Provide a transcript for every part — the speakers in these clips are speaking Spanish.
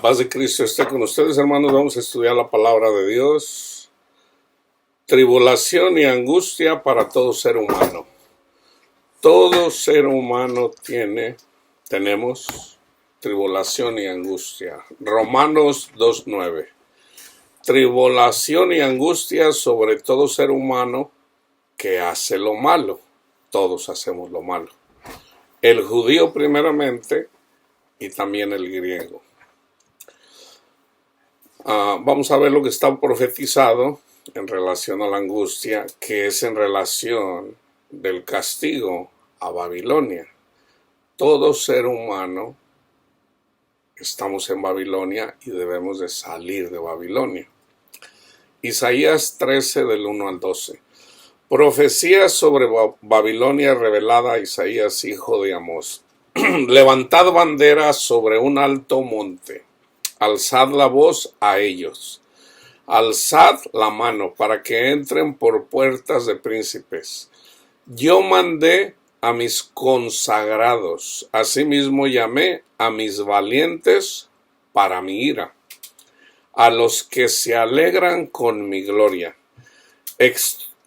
Paz de Cristo esté con ustedes, hermanos. Vamos a estudiar la palabra de Dios. Tribulación y angustia para todo ser humano. Todo ser humano tenemos tribulación y angustia. Romanos 2:9. Tribulación y angustia sobre todo ser humano que hace lo malo. Todos hacemos lo malo. El judío primeramente y también el griego. Vamos a ver lo que está profetizado en relación a la angustia, que es en relación del castigo a Babilonia. Todo ser humano estamos en Babilonia y debemos de salir de Babilonia. Isaías 13 del 1 al 12. Profecía sobre Babilonia revelada a Isaías, hijo de Amós. Levantad bandera sobre un alto monte. Alzad la voz a ellos. Alzad la mano para que entren por puertas de príncipes. Yo mandé a mis consagrados. Asimismo llamé a mis valientes para mi ira. A los que se alegran con mi gloria.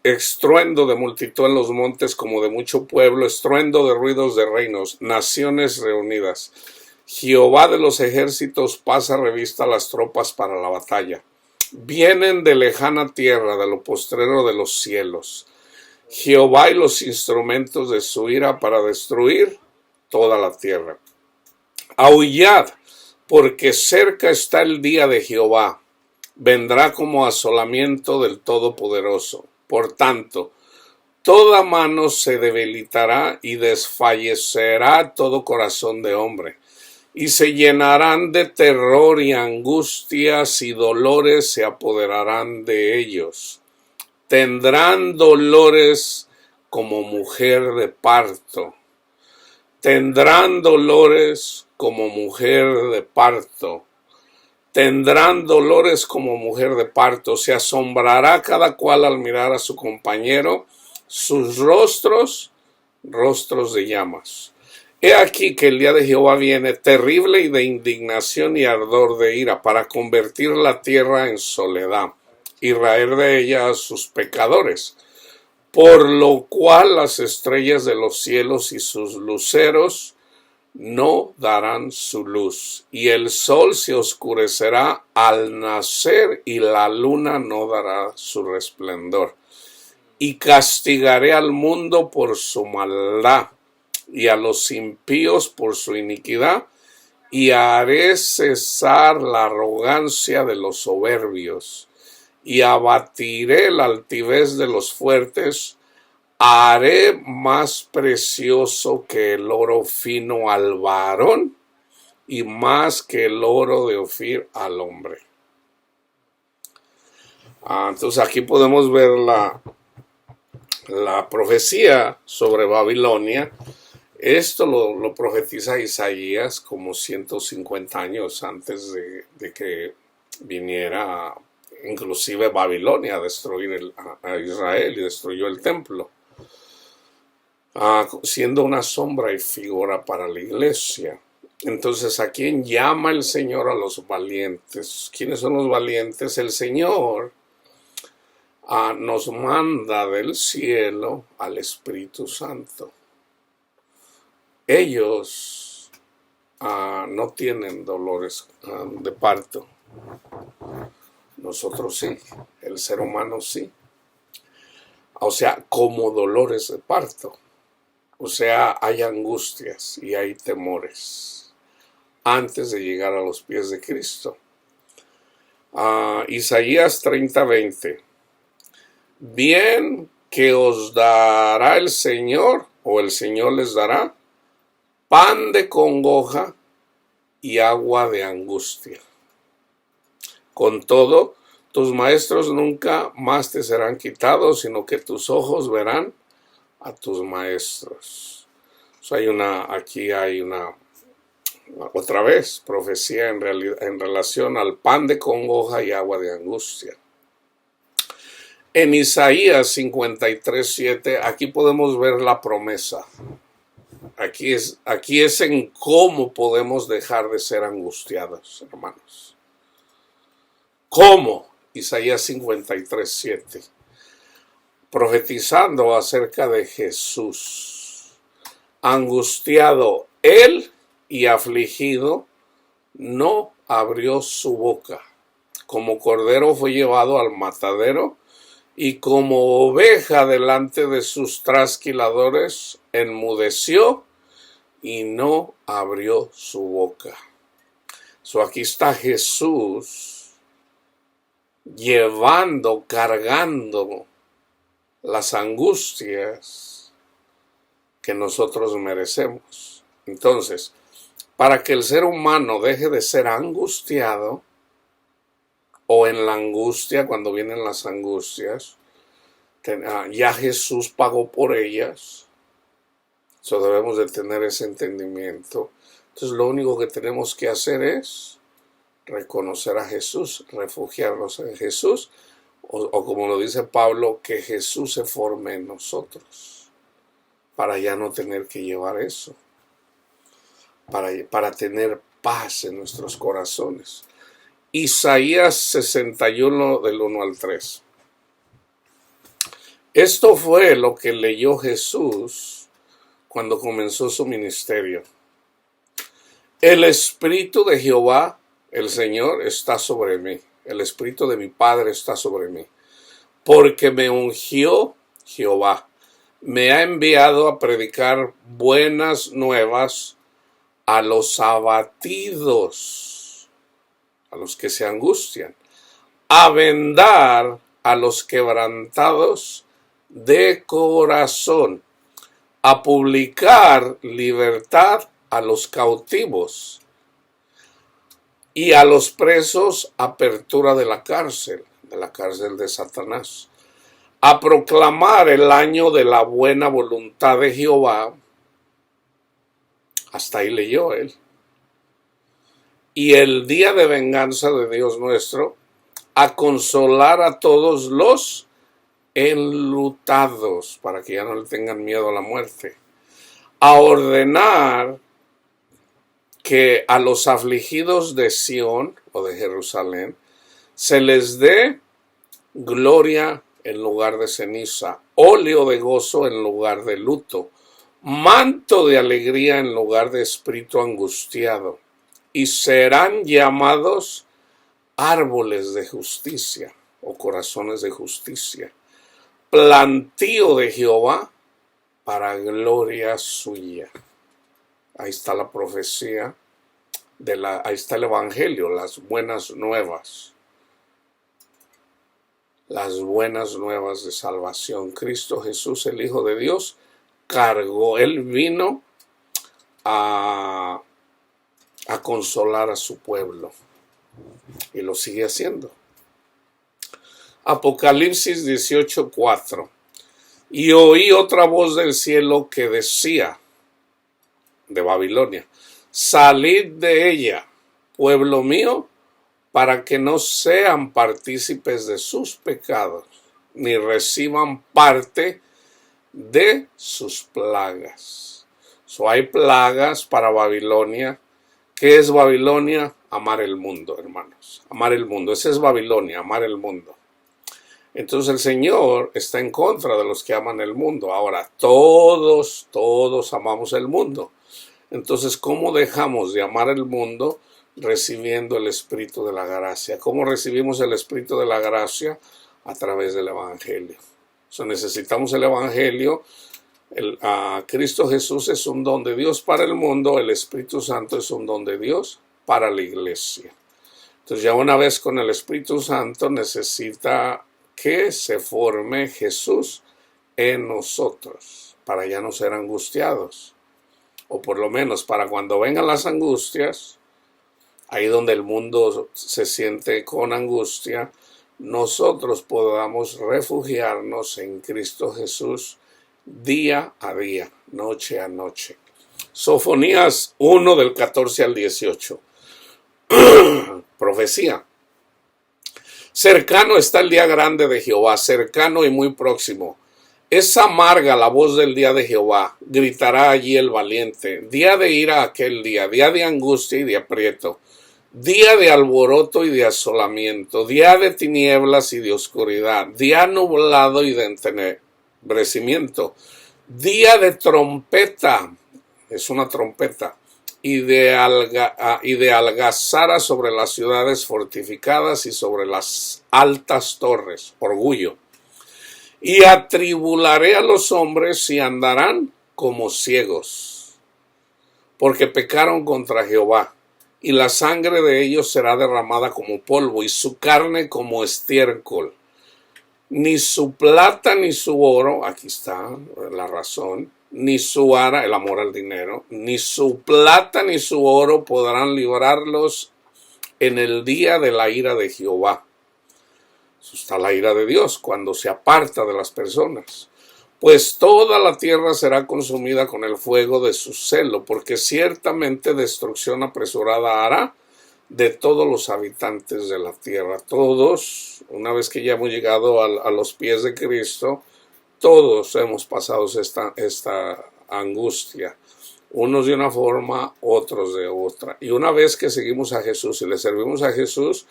Estruendo de multitud en los montes como de mucho pueblo, estruendo de ruidos de reinos, naciones reunidas. Jehová de los ejércitos pasa revista a las tropas para la batalla. Vienen de lejana tierra, de lo postrero de los cielos. Jehová y los instrumentos de su ira para destruir toda la tierra. Aullad, porque cerca está el día de Jehová. Vendrá como asolamiento del Todopoderoso. Por tanto, toda mano se debilitará y desfallecerá todo corazón de hombre. Y se llenarán de terror y angustias y dolores se apoderarán de ellos. Tendrán dolores como mujer de parto. Tendrán dolores como mujer de parto. Tendrán dolores como mujer de parto. Se asombrará cada cual al mirar a su compañero. Sus rostros de llamas. He aquí que el día de Jehová viene terrible y de indignación y ardor de ira para convertir la tierra en soledad y raer de ella a sus pecadores. Por lo cual las estrellas de los cielos y sus luceros no darán su luz, y el sol se oscurecerá al nacer y la luna no dará su resplandor. Y castigaré al mundo por su maldad y a los impíos por su iniquidad, y haré cesar la arrogancia de los soberbios, y abatiré la altivez de los fuertes, haré más precioso que el oro fino al varón, y más que el oro de Ofir al hombre. Entonces aquí podemos ver la profecía sobre Babilonia. Esto lo profetiza Isaías como 150 años antes de que viniera inclusive Babilonia a destruir a Israel y destruyó el templo, siendo una sombra y figura para la iglesia. Entonces, ¿a quién llama el Señor? A los valientes. ¿Quiénes son los valientes? El Señor nos manda del cielo al Espíritu Santo. Ellos no tienen dolores de parto. Nosotros sí, el ser humano sí. O sea, como dolores de parto. O sea, hay angustias y hay temores antes de llegar a los pies de Cristo. Isaías 30:20. Bien que os dará el Señor, o el Señor les dará, pan de congoja y agua de angustia. Con todo, tus maestros nunca más te serán quitados, sino que tus ojos verán a tus maestros. Aquí hay una otra vez profecía en relación al pan de congoja y agua de angustia. En Isaías 53:7, aquí podemos ver la promesa. Aquí es en cómo podemos dejar de ser angustiados, hermanos. ¿Cómo? Isaías 53:7. Profetizando acerca de Jesús. Angustiado él y afligido, no abrió su boca. Como cordero fue llevado al matadero, y como oveja delante de sus trasquiladores, enmudeció y no abrió su boca. Aquí está Jesús llevando, cargando las angustias que nosotros merecemos. Entonces, para que el ser humano deje de ser angustiado, o en la angustia, cuando vienen las angustias, ya Jesús pagó por ellas. Debemos de tener ese entendimiento. Entonces lo único que tenemos que hacer es reconocer a Jesús, refugiarnos en Jesús, o como lo dice Pablo, que Jesús se forme en nosotros, para ya no tener que llevar eso, para tener paz en nuestros corazones. Isaías 61 del 1 al 3. Esto fue lo que leyó Jesús cuando comenzó su ministerio. El Espíritu de Jehová, el Señor, está sobre mí. El Espíritu de mi Padre está sobre mí. Porque me ungió Jehová. Me ha enviado a predicar buenas nuevas a los abatidos, a los que se angustian, a vendar a los quebrantados de corazón, a publicar libertad a los cautivos y a los presos apertura de la cárcel de Satanás, a proclamar el año de la buena voluntad de Jehová. Hasta ahí leyó él. Y el día de venganza de Dios nuestro, a consolar a todos los enlutados, para que ya no le tengan miedo a la muerte, a ordenar que a los afligidos de Sión o de Jerusalén se les dé gloria en lugar de ceniza, óleo de gozo en lugar de luto, manto de alegría en lugar de espíritu angustiado, y serán llamados árboles de justicia o corazones de justicia, plantío de Jehová para gloria suya. Ahí está la profecía, ahí está el evangelio, las buenas nuevas. Las buenas nuevas de salvación. Cristo Jesús, el Hijo de Dios, cargó, él vino a consolar a su pueblo, y lo sigue haciendo. Apocalipsis 18:4. Y oí otra voz del cielo que decía, de Babilonia, salid de ella, pueblo mío, para que no sean partícipes de sus pecados, ni reciban parte de sus plagas. Hay plagas para Babilonia. ¿Qué es Babilonia? Amar el mundo, hermanos. Amar el mundo. Ese es Babilonia, amar el mundo. Entonces el Señor está en contra de los que aman el mundo. Ahora, todos amamos el mundo. Entonces, ¿cómo dejamos de amar el mundo? Recibiendo el Espíritu de la gracia. ¿Cómo recibimos el Espíritu de la gracia? A través del Evangelio. Necesitamos el Evangelio. Cristo Jesús es un don de Dios para el mundo. El Espíritu Santo es un don de Dios para la iglesia. Entonces, ya una vez con el Espíritu Santo, necesita que se forme Jesús en nosotros para ya no ser angustiados. O por lo menos para cuando vengan las angustias, ahí donde el mundo se siente con angustia, nosotros podamos refugiarnos en Cristo Jesús día a día, noche a noche. Sofonías 1 del 14 al 18. Profecía. Cercano está el día grande de Jehová, cercano y muy próximo. Es amarga la voz del día de Jehová, gritará allí el valiente. Día de ira aquel día de angustia y de aprieto. Día de alboroto y de asolamiento, día de tinieblas y de oscuridad, día nublado y de entenebrecimiento, día de trompeta, es una trompeta, y de algazara sobre las ciudades fortificadas y sobre las altas torres, orgullo. Y atribularé a los hombres y andarán como ciegos, porque pecaron contra Jehová. Y la sangre de ellos será derramada como polvo, y su carne como estiércol. Ni su plata ni su oro, aquí está la razón, ni su ara, el amor al dinero, ni su plata ni su oro podrán librarlos en el día de la ira de Jehová. Eso está la ira de Dios, cuando se aparta de las personas. Pues toda la tierra será consumida con el fuego de su celo, porque ciertamente destrucción apresurada hará de todos los habitantes de la tierra. Todos, una vez que ya hemos llegado a los pies de Cristo, todos hemos pasado esta angustia. Unos de una forma, otros de otra. Y una vez que seguimos a Jesús y le servimos a Jesús,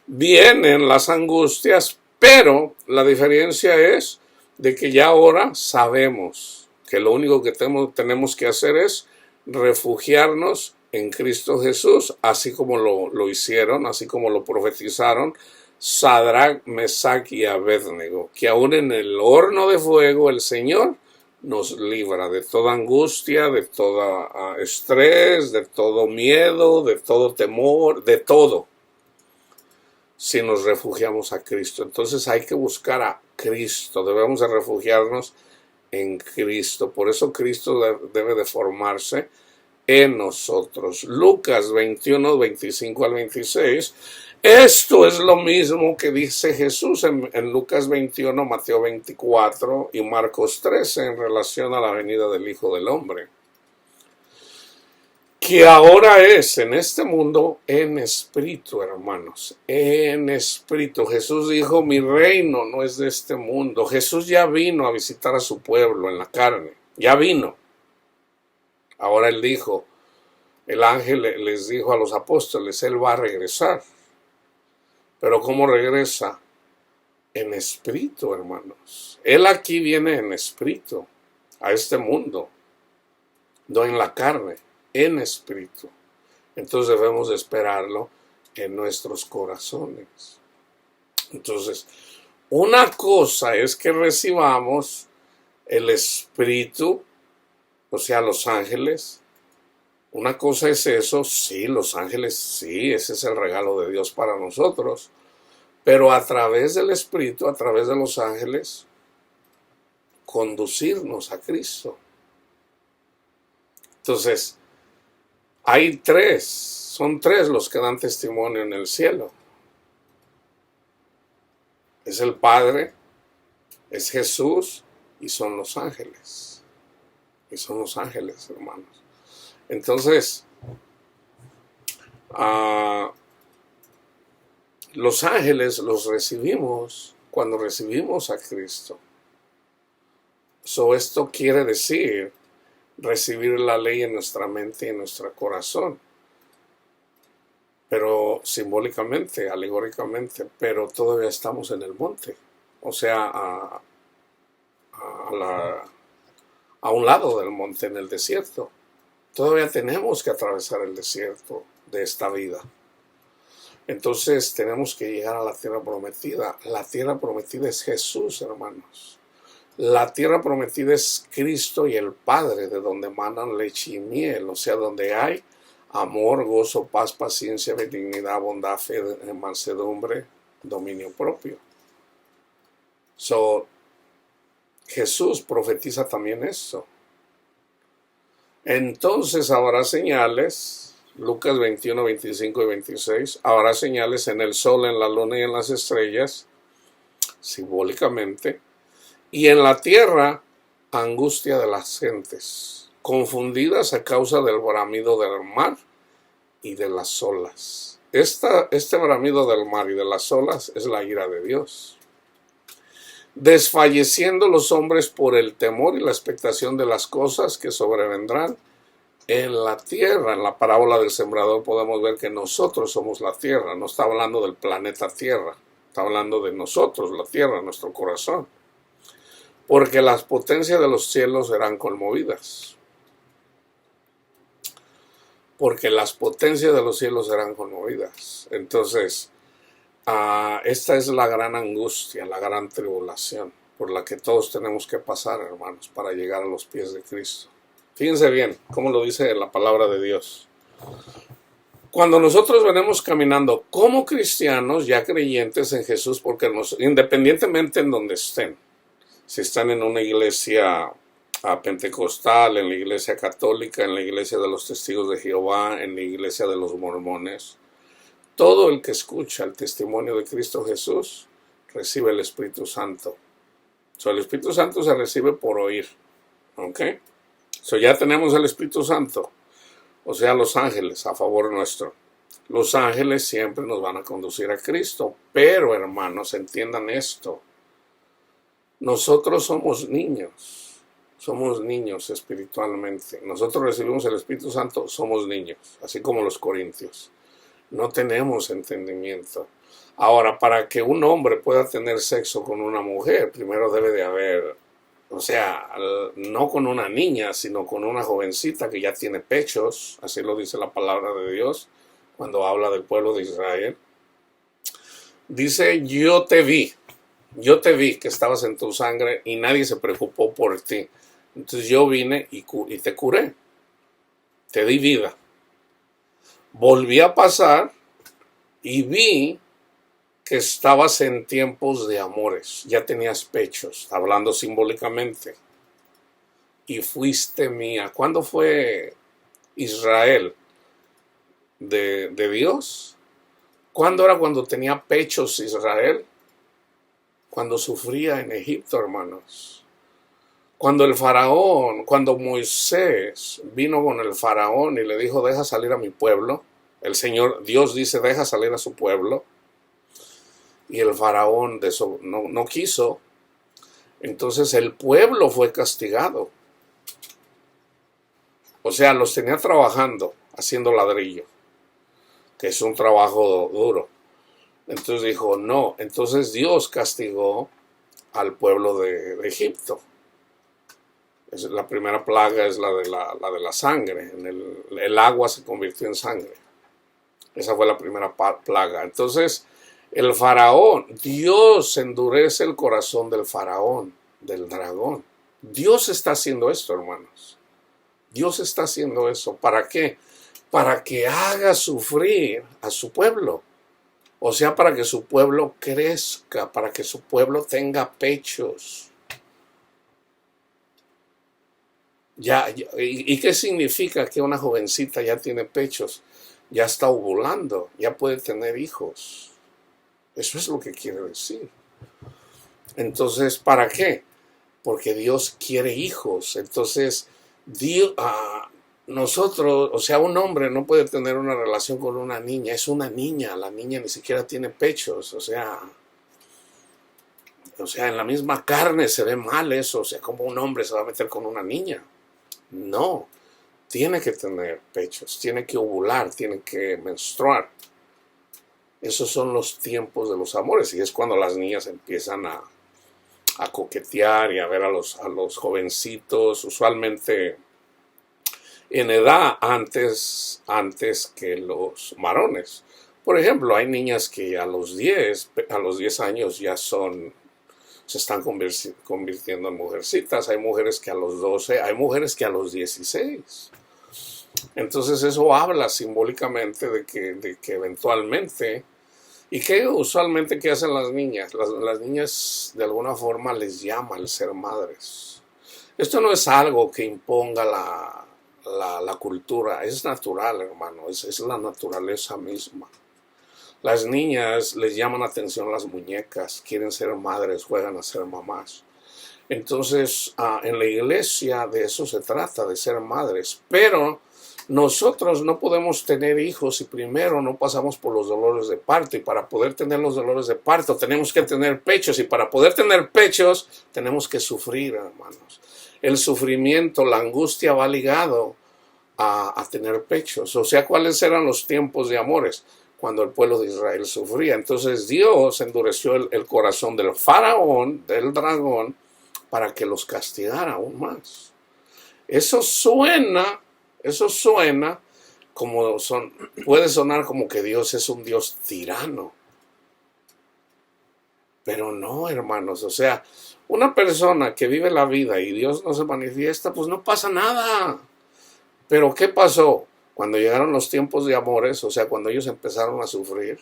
vienen las angustias, pero la diferencia es de que ya ahora sabemos que lo único que tenemos que hacer es refugiarnos en Cristo Jesús, así como lo hicieron, así como lo profetizaron Sadrach, Mesach y Abednego, que aún en el horno de fuego el Señor nos libra de toda angustia, de todo estrés, de todo miedo, de todo temor, de todo, si nos refugiamos a Cristo. Entonces hay que buscar a Cristo, debemos de refugiarnos en Cristo. Por eso Cristo debe de formarse en nosotros. Lucas 21, 25 al 26. Esto es lo mismo que dice Jesús en Lucas 21, Mateo 24 y Marcos 13 en relación a la venida del Hijo del Hombre. Que ahora es en este mundo en espíritu, hermanos, en espíritu. Jesús dijo, mi reino no es de este mundo. Jesús ya vino a visitar a su pueblo en la carne, ya vino. Ahora él dijo, el ángel les dijo a los apóstoles, él va a regresar. Pero ¿cómo regresa? En espíritu, hermanos. Él aquí viene en espíritu a este mundo, no en la carne. En espíritu. Entonces debemos de esperarlo en nuestros corazones. Entonces, una cosa es que recibamos el espíritu, o sea, los ángeles. Una cosa es eso, sí, los ángeles, sí, ese es el regalo de Dios para nosotros. Pero a través del espíritu, a través de los ángeles, conducirnos a Cristo. Entonces, son tres los que dan testimonio en el cielo. Es el Padre, es Jesús y son los ángeles. Y son los ángeles, hermanos. Entonces, los ángeles los recibimos cuando recibimos a Cristo. Esto quiere decir recibir la ley en nuestra mente y en nuestro corazón, pero simbólicamente, alegóricamente, pero todavía estamos en el monte, o sea, a un lado del monte, en el desierto. Todavía tenemos que atravesar el desierto de esta vida. Entonces tenemos que llegar a la tierra prometida. La tierra prometida es Jesús, hermanos. La tierra prometida es Cristo y el Padre, de donde emanan leche y miel, o sea, donde hay amor, gozo, paz, paciencia, benignidad, bondad, fe, mansedumbre, dominio propio. Jesús profetiza también eso. Entonces habrá señales, Lucas 21, 25 y 26, habrá señales en el sol, en la luna y en las estrellas, simbólicamente, y en la tierra, angustia de las gentes, confundidas a causa del bramido del mar y de las olas. Este bramido del mar y de las olas es la ira de Dios. desfalleciendo los hombres por el temor y la expectación de las cosas que sobrevendrán en la tierra. En la parábola del sembrador podemos ver que nosotros somos la tierra. No está hablando del planeta Tierra, está hablando de nosotros, la tierra, nuestro corazón. Porque las potencias de los cielos serán conmovidas. Porque las potencias de los cielos serán conmovidas. Entonces, esta es la gran angustia, la gran tribulación por la que todos tenemos que pasar, hermanos, para llegar a los pies de Cristo. Fíjense bien cómo lo dice la palabra de Dios. Cuando nosotros venimos caminando como cristianos, ya creyentes en Jesús, porque independientemente en donde estén, si están en una iglesia pentecostal, en la iglesia católica, en la iglesia de los testigos de Jehová, en la iglesia de los mormones, todo el que escucha el testimonio de Cristo Jesús recibe el Espíritu Santo. El Espíritu Santo se recibe por oír. ¿Ok? Ya tenemos el Espíritu Santo. O sea, los ángeles a favor nuestro. Los ángeles siempre nos van a conducir a Cristo. Pero, hermanos, entiendan esto. Nosotros somos niños. Somos niños espiritualmente. Nosotros recibimos el Espíritu Santo, somos niños. Así como los corintios. No tenemos entendimiento. Ahora, para que un hombre pueda tener sexo con una mujer, primero debe de haber, o sea, no con una niña, sino con una jovencita que ya tiene pechos, así lo dice la palabra de Dios, cuando habla del pueblo de Israel. Dice, yo te vi que estabas en tu sangre y nadie se preocupó por ti. Entonces yo vine y te curé, te di vida. Volví a pasar y vi que estabas en tiempos de amores, ya tenías pechos, hablando simbólicamente, y fuiste mía. ¿Cuándo fue Israel de Dios? ¿Cuándo era cuando tenía pechos Israel? Cuando sufría en Egipto, hermanos. Cuando el faraón, cuando Moisés vino con el faraón y le dijo, deja salir a mi pueblo, el Señor, Dios dice, deja salir a su pueblo, y el faraón no quiso, entonces el pueblo fue castigado. O sea, los tenía trabajando, haciendo ladrillo, que es un trabajo duro. Entonces dijo, no, entonces Dios castigó al pueblo de Egipto. La primera plaga es la de la sangre. El agua se convirtió en sangre. Esa fue la primera plaga. Entonces, el faraón, Dios endurece el corazón del faraón, del dragón. Dios está haciendo esto, hermanos. Dios está haciendo eso. ¿Para qué? Para que haga sufrir a su pueblo. O sea, para que su pueblo crezca, para que su pueblo tenga pechos. ¿Y qué significa que una jovencita ya tiene pechos? Ya está ovulando, ya puede tener hijos. Eso es lo que quiere decir. Entonces, ¿para qué? Porque Dios quiere hijos. Entonces, nosotros, o sea, un hombre no puede tener una relación con una niña. Es una niña, la niña ni siquiera tiene pechos. O sea, en la misma carne se ve mal eso. O sea, ¿cómo un hombre se va a meter con una niña? No, tiene que tener pechos, tiene que ovular, tiene que menstruar. Esos son los tiempos de los amores y es cuando las niñas empiezan a coquetear y a ver a los jovencitos, usualmente en edad antes que los varones. Por ejemplo, hay niñas que a los 10 años ya se están convirtiendo en mujercitas. Hay mujeres que a los 12, hay mujeres que a los 16. Entonces eso habla simbólicamente de que eventualmente, y que usualmente ¿qué hacen las niñas? Las niñas de alguna forma les llama el ser madres. Esto no es algo que imponga la cultura, es natural, hermano, es la naturaleza misma. Las niñas les llaman la atención las muñecas, quieren ser madres, juegan a ser mamás. Entonces, en la iglesia de eso se trata, de ser madres. Pero Nosotros no podemos tener hijos si primero no pasamos por los dolores de parto, y para poder tener los dolores de parto tenemos que tener pechos, y para poder tener pechos tenemos que sufrir, hermanos. El sufrimiento, la angustia va ligado a tener pechos. O sea, ¿cuáles eran los tiempos de amores? Cuando el pueblo de Israel sufría. Entonces Dios endureció el corazón del faraón, del dragón, para que los castigara aún más. Eso suena como puede sonar como que Dios es un Dios tirano. Pero no, hermanos, o sea, una persona que vive la vida y Dios no se manifiesta, pues no pasa nada. Pero ¿qué pasó? Cuando llegaron los tiempos de amores, o sea, cuando ellos empezaron a sufrir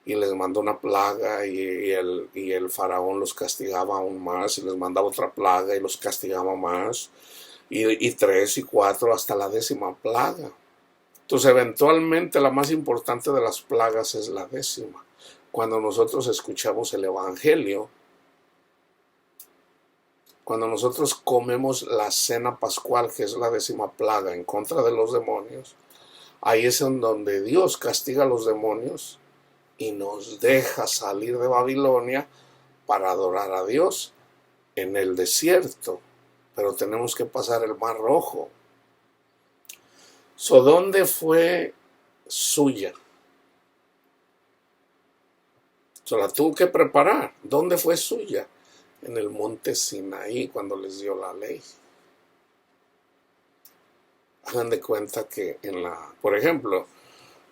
y les mandó una plaga y el faraón los castigaba aún más y les mandaba otra plaga y los castigaba más y 3 y 4 hasta la 10ª plaga. Entonces eventualmente la más importante de las plagas es la 10ª. Cuando nosotros escuchamos el evangelio, cuando nosotros comemos la cena pascual, que es la 10ª plaga en contra de los demonios, ahí es en donde Dios castiga a los demonios y nos deja salir de Babilonia para adorar a Dios en el desierto. Pero tenemos que pasar el Mar Rojo. ¿Dónde fue suya? La tuvo que preparar. ¿Dónde fue suya? En el monte Sinaí, cuando les dio la ley. Hagan de cuenta que por ejemplo,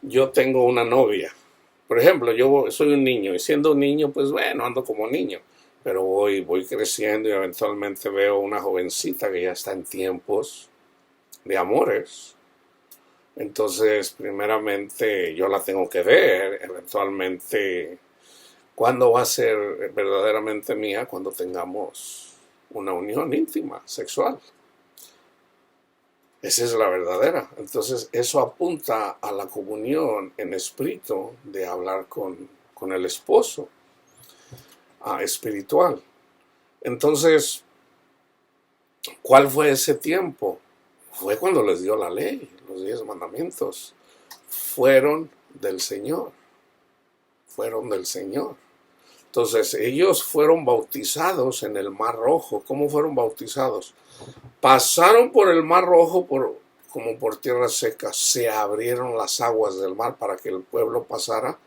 yo tengo una novia. Por ejemplo, yo soy un niño, y siendo un niño, pues bueno, ando como niño. Pero voy creciendo y eventualmente veo una jovencita que ya está en tiempos de amores. Entonces, primeramente, yo la tengo que ver. Eventualmente, ¿cuándo va a ser verdaderamente mía? Cuando tengamos una unión íntima, sexual. Esa es la verdadera. Entonces, eso apunta a la comunión en espíritu de hablar con el esposo espiritual. Entonces, ¿cuál fue ese tiempo? Fue cuando les dio la ley, los 10 mandamientos. Fueron del Señor. Fueron del Señor. Entonces, ellos fueron bautizados en el Mar Rojo. ¿Cómo fueron bautizados? Pasaron por el Mar Rojo como por tierra seca. Se abrieron las aguas del mar para que el pueblo pasara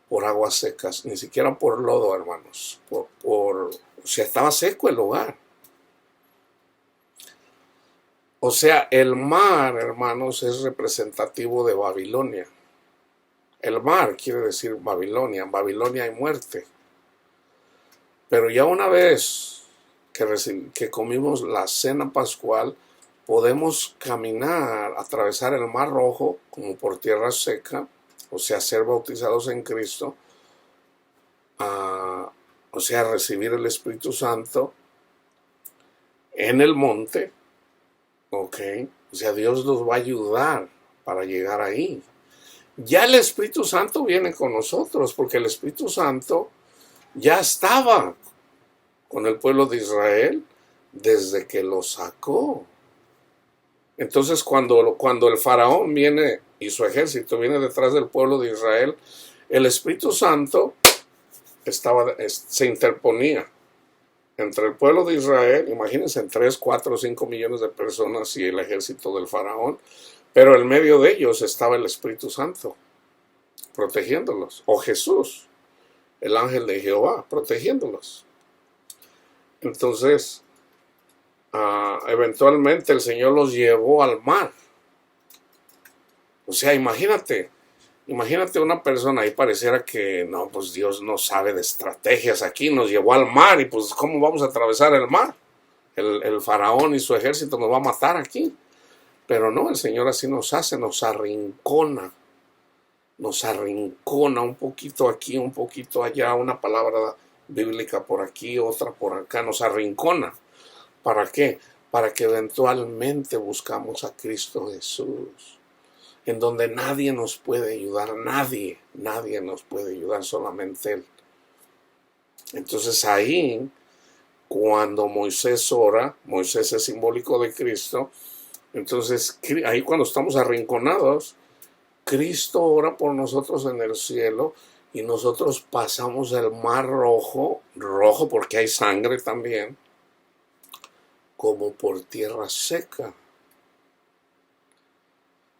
por aguas secas, ni siquiera por lodo, hermanos. O sea, estaba seco el lugar. O sea, el mar, hermanos, es representativo de Babilonia. El mar quiere decir Babilonia. En Babilonia hay muerte. Pero ya una vez que comimos la cena pascual, podemos caminar, atravesar el Mar Rojo como por tierra seca, o sea, ser bautizados en Cristo, o sea, recibir el Espíritu Santo en el monte, ¿ok? O sea, Dios nos va a ayudar para llegar ahí. Ya el Espíritu Santo viene con nosotros, porque el Espíritu Santo ya estaba con el pueblo de Israel desde que lo sacó. Entonces, cuando el faraón viene y su ejército viene detrás del pueblo de Israel, el Espíritu Santo se interponía entre el pueblo de Israel, imagínense, en 3, 4, 5 millones de personas y el ejército del faraón, pero en medio de ellos estaba el Espíritu Santo, protegiéndolos, o Jesús, el ángel de Jehová, protegiéndolos. Entonces, eventualmente el Señor los llevó al mar. O sea, imagínate una persona, ahí pareciera que no, pues Dios no sabe de estrategias aquí, nos llevó al mar y pues ¿cómo vamos a atravesar el mar? El faraón y su ejército nos va a matar aquí. Pero no, el Señor así nos hace, nos arrincona un poquito aquí, un poquito allá, una palabra bíblica por aquí, otra por acá, nos arrincona. ¿Para qué? Para que eventualmente buscamos a Cristo Jesús, en donde nadie nos puede ayudar, nadie nos puede ayudar, solamente Él. Entonces ahí, cuando Moisés ora, Moisés es simbólico de Cristo, Entonces, ahí cuando estamos arrinconados, Cristo ora por nosotros en el cielo y nosotros pasamos el mar rojo, rojo porque hay sangre también, como por tierra seca.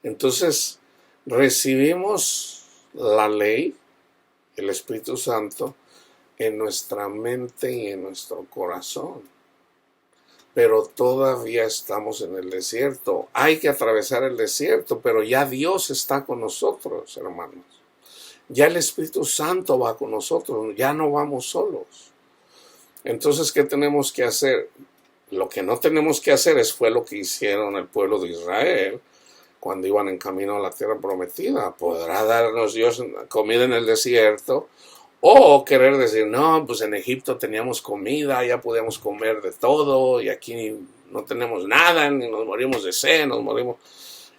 Entonces, recibimos la ley, el Espíritu Santo, en nuestra mente y en nuestro corazón. Pero todavía estamos en el desierto. Hay que atravesar el desierto, pero ya Dios está con nosotros, hermanos. Ya el Espíritu Santo va con nosotros, ya no vamos solos. Entonces, ¿qué tenemos que hacer? Lo que no tenemos que hacer fue lo que hicieron el pueblo de Israel cuando iban en camino a la tierra prometida. ¿Podrá darnos Dios comida en el desierto? O querer decir, no, pues en Egipto teníamos comida, ya podíamos comer de todo, y aquí no tenemos nada, ni nos morimos de sed, nos morimos.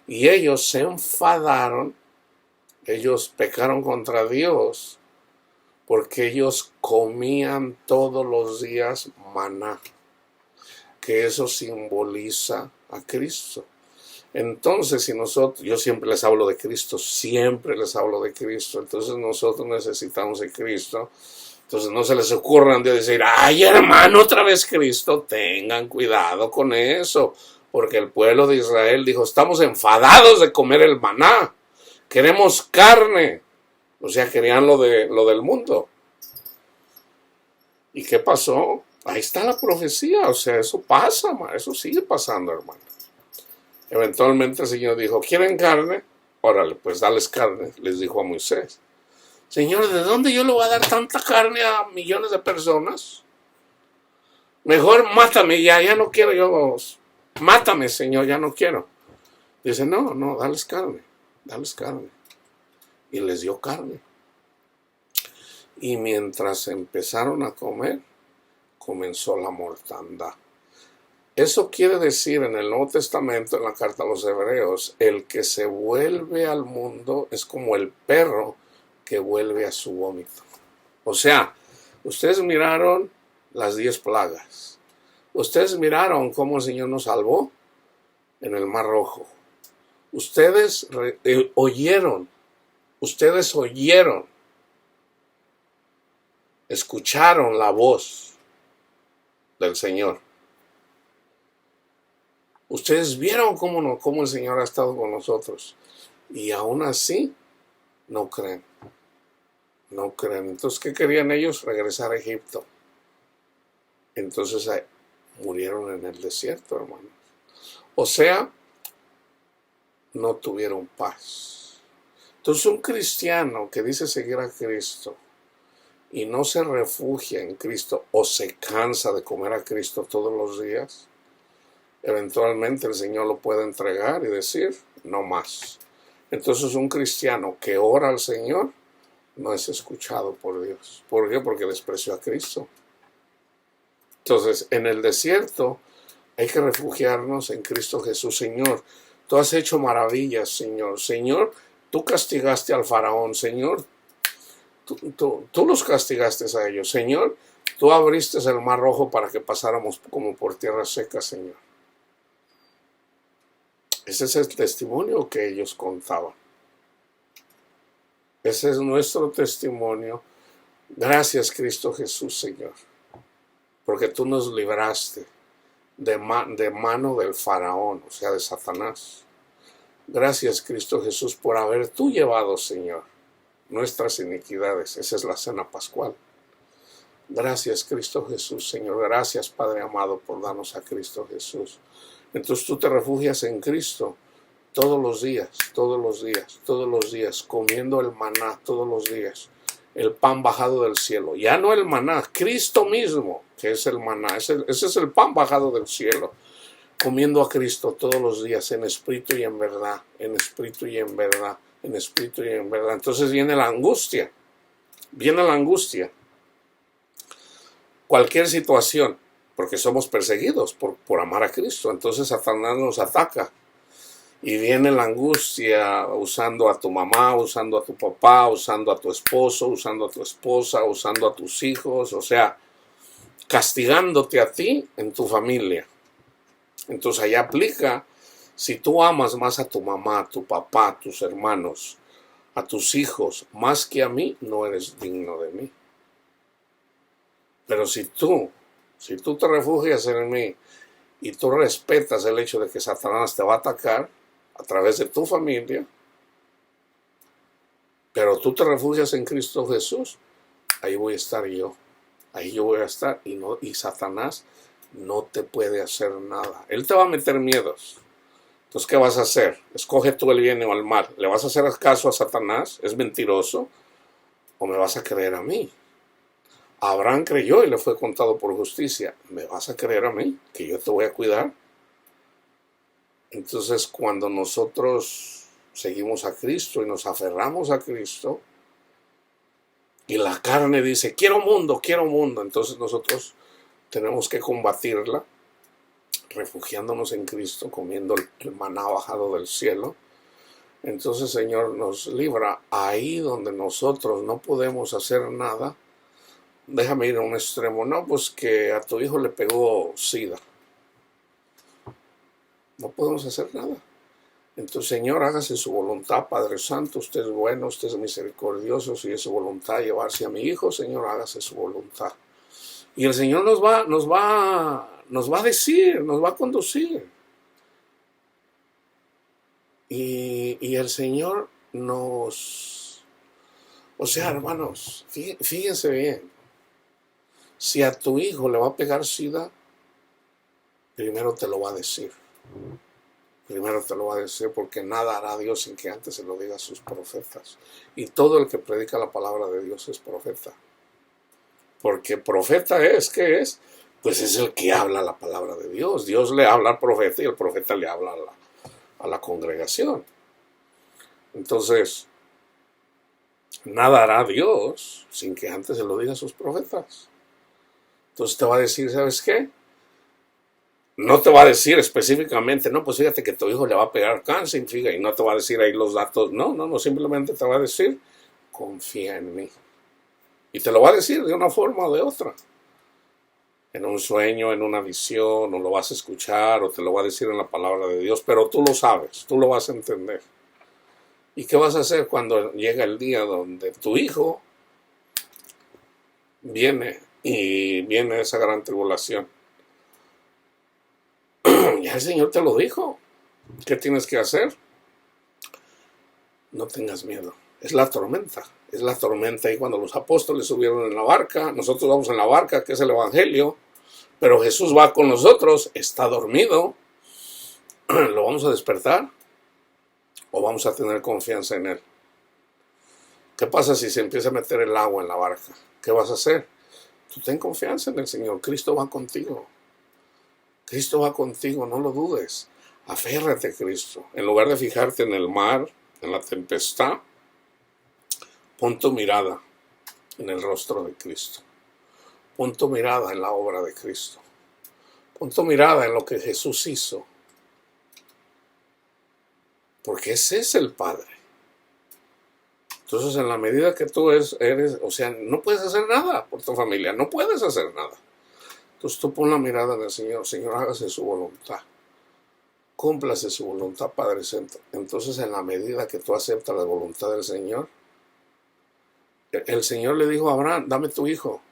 Y ellos se enfadaron, ellos pecaron contra Dios, porque ellos comían todos los días maná, que eso simboliza a Cristo. Entonces, si nosotros, yo siempre les hablo de Cristo, entonces nosotros necesitamos de Cristo. Entonces no se les ocurran de decir, ay hermano, otra vez Cristo. Tengan cuidado con eso, porque el pueblo de Israel dijo, estamos enfadados de comer el maná, queremos carne. O sea, querían lo del mundo. ¿Y qué pasó? Ahí está la profecía, o sea, eso pasa, eso sigue pasando, hermano. Eventualmente el Señor dijo, ¿quieren carne? Órale, pues dales carne, les dijo a Moisés. Señor, ¿de dónde yo le voy a dar tanta carne a millones de personas? Mejor mátame ya no quiero yo. Mátame, Señor, ya no quiero. Dice, no, dales carne. Y les dio carne. Y mientras empezaron a comer, comenzó la mortandad. Eso quiere decir en el Nuevo Testamento, en la carta a los Hebreos, el que se vuelve al mundo es como el perro que vuelve a su vómito. O sea, ustedes miraron las 10 plagas. Ustedes miraron cómo el Señor nos salvó en el Mar Rojo. Ustedes oyeron, escucharon la voz del Señor. Ustedes vieron cómo el Señor ha estado con nosotros. Y aún así, no creen. Entonces, ¿qué querían ellos? Regresar a Egipto. Entonces, murieron en el desierto, hermanos. O sea, no tuvieron paz. Entonces, un cristiano que dice seguir a Cristo y no se refugia en Cristo o se cansa de comer a Cristo todos los días, eventualmente el Señor lo puede entregar y decir, no más. Entonces un cristiano que ora al Señor no es escuchado por Dios. ¿Por qué? Porque despreció a Cristo. Entonces, en el desierto hay que refugiarnos en Cristo Jesús. Señor, tú has hecho maravillas, Señor. Señor, tú castigaste al faraón. Señor, tú los castigaste a ellos. Señor, tú abriste el mar rojo para que pasáramos como por tierra seca, Señor. Ese es el testimonio que ellos contaban. Ese es nuestro testimonio. Gracias, Cristo Jesús, Señor, porque tú nos libraste de mano del faraón, o sea, de Satanás. Gracias, Cristo Jesús, por haber tú llevado, Señor, nuestras iniquidades. Esa es la cena pascual. Gracias, Cristo Jesús, Señor. Gracias, Padre amado, por darnos a Cristo Jesús. Entonces tú te refugias en Cristo todos los días, comiendo el maná todos los días, el pan bajado del cielo. Ya no el maná, Cristo mismo, que es el maná, ese es el pan bajado del cielo. Comiendo a Cristo todos los días en espíritu y en verdad, en espíritu y en verdad, en espíritu y en verdad. Entonces viene la angustia. Cualquier situación, porque somos perseguidos por amar a Cristo. Entonces Satanás nos ataca. Y viene la angustia usando a tu mamá, usando a tu papá, usando a tu esposo, usando a tu esposa, usando a tus hijos, o sea, castigándote a ti en tu familia. Entonces ahí aplica, Si tú amas más a tu mamá, a tu papá, a tus hermanos, a tus hijos, más que a mí, no eres digno de mí. Pero si tú te refugias en mí y tú respetas el hecho de que Satanás te va a atacar a través de tu familia, pero tú te refugias en Cristo Jesús, ahí voy a estar yo. Ahí yo voy a estar y Satanás no te puede hacer nada. Él te va a meter miedos. Entonces, ¿qué vas a hacer? Escoge tú el bien o el mal. ¿Le vas a hacer caso a Satanás? ¿Es mentiroso? ¿O me vas a creer a mí? Abraham creyó y le fue contado por justicia. ¿Me vas a creer a mí? ¿Que yo te voy a cuidar? Entonces, cuando nosotros seguimos a Cristo y nos aferramos a Cristo, y la carne dice, quiero mundo, entonces nosotros tenemos que combatirla, refugiándonos en Cristo, comiendo el maná bajado del cielo. Entonces, Señor, nos libra ahí donde nosotros no podemos hacer nada. Déjame ir a un extremo. No, pues que a tu hijo le pegó SIDA. No podemos hacer nada. Entonces, Señor, hágase su voluntad, Padre Santo. Usted es bueno, usted es misericordioso. Si es su voluntad llevarse a mi hijo, Señor, hágase su voluntad. Y el Señor nos va a decir, nos va a conducir. Y el Señor nos... O sea, hermanos, fíjense bien. Si a tu hijo le va a pegar SIDA, primero te lo va a decir. Primero te lo va a decir, porque nada hará Dios sin que antes se lo diga a sus profetas. Y todo el que predica la palabra de Dios es profeta. Porque profeta es, ¿qué es? Pues es el que habla la palabra de Dios. Dios le habla al profeta y el profeta le habla a la congregación. Entonces, nada hará Dios sin que antes se lo diga a sus profetas. Entonces te va a decir, ¿sabes qué? No te va a decir específicamente, no, pues fíjate que tu hijo le va a pegar cáncer, fíjate, y no te va a decir ahí los datos. No, simplemente te va a decir, confía en mí. Y te lo va a decir de una forma o de otra. En un sueño, en una visión, o lo vas a escuchar, o te lo va a decir en la palabra de Dios, pero tú lo sabes, tú lo vas a entender. ¿Y qué vas a hacer cuando llega el día donde tu hijo viene esa gran tribulación? Ya el Señor te lo dijo. ¿Qué tienes que hacer? No tengas miedo. Es la tormenta. Es la tormenta. Y cuando los apóstoles subieron en la barca, nosotros vamos en la barca, que es el Evangelio, pero Jesús va con nosotros, está dormido. ¿Lo vamos a despertar? ¿O vamos a tener confianza en Él? ¿Qué pasa si se empieza a meter el agua en la barca? ¿Qué vas a hacer? Tú ten confianza en el Señor. Cristo va contigo. Cristo va contigo, no lo dudes. Aférrate a Cristo. En lugar de fijarte en el mar, en la tempestad, pon tu mirada en el rostro de Cristo. Pon tu mirada en la obra de Cristo. Pon tu mirada en lo que Jesús hizo. Porque ese es el Padre. Entonces, en la medida que tú eres, o sea, no puedes hacer nada por tu familia. No puedes hacer nada. Entonces tú pon la mirada en el Señor. Señor, hágase su voluntad. Cúmplase su voluntad, Padre Santo. Entonces, en la medida que tú aceptas la voluntad del Señor, el Señor le dijo a Abraham, dame tu hijo.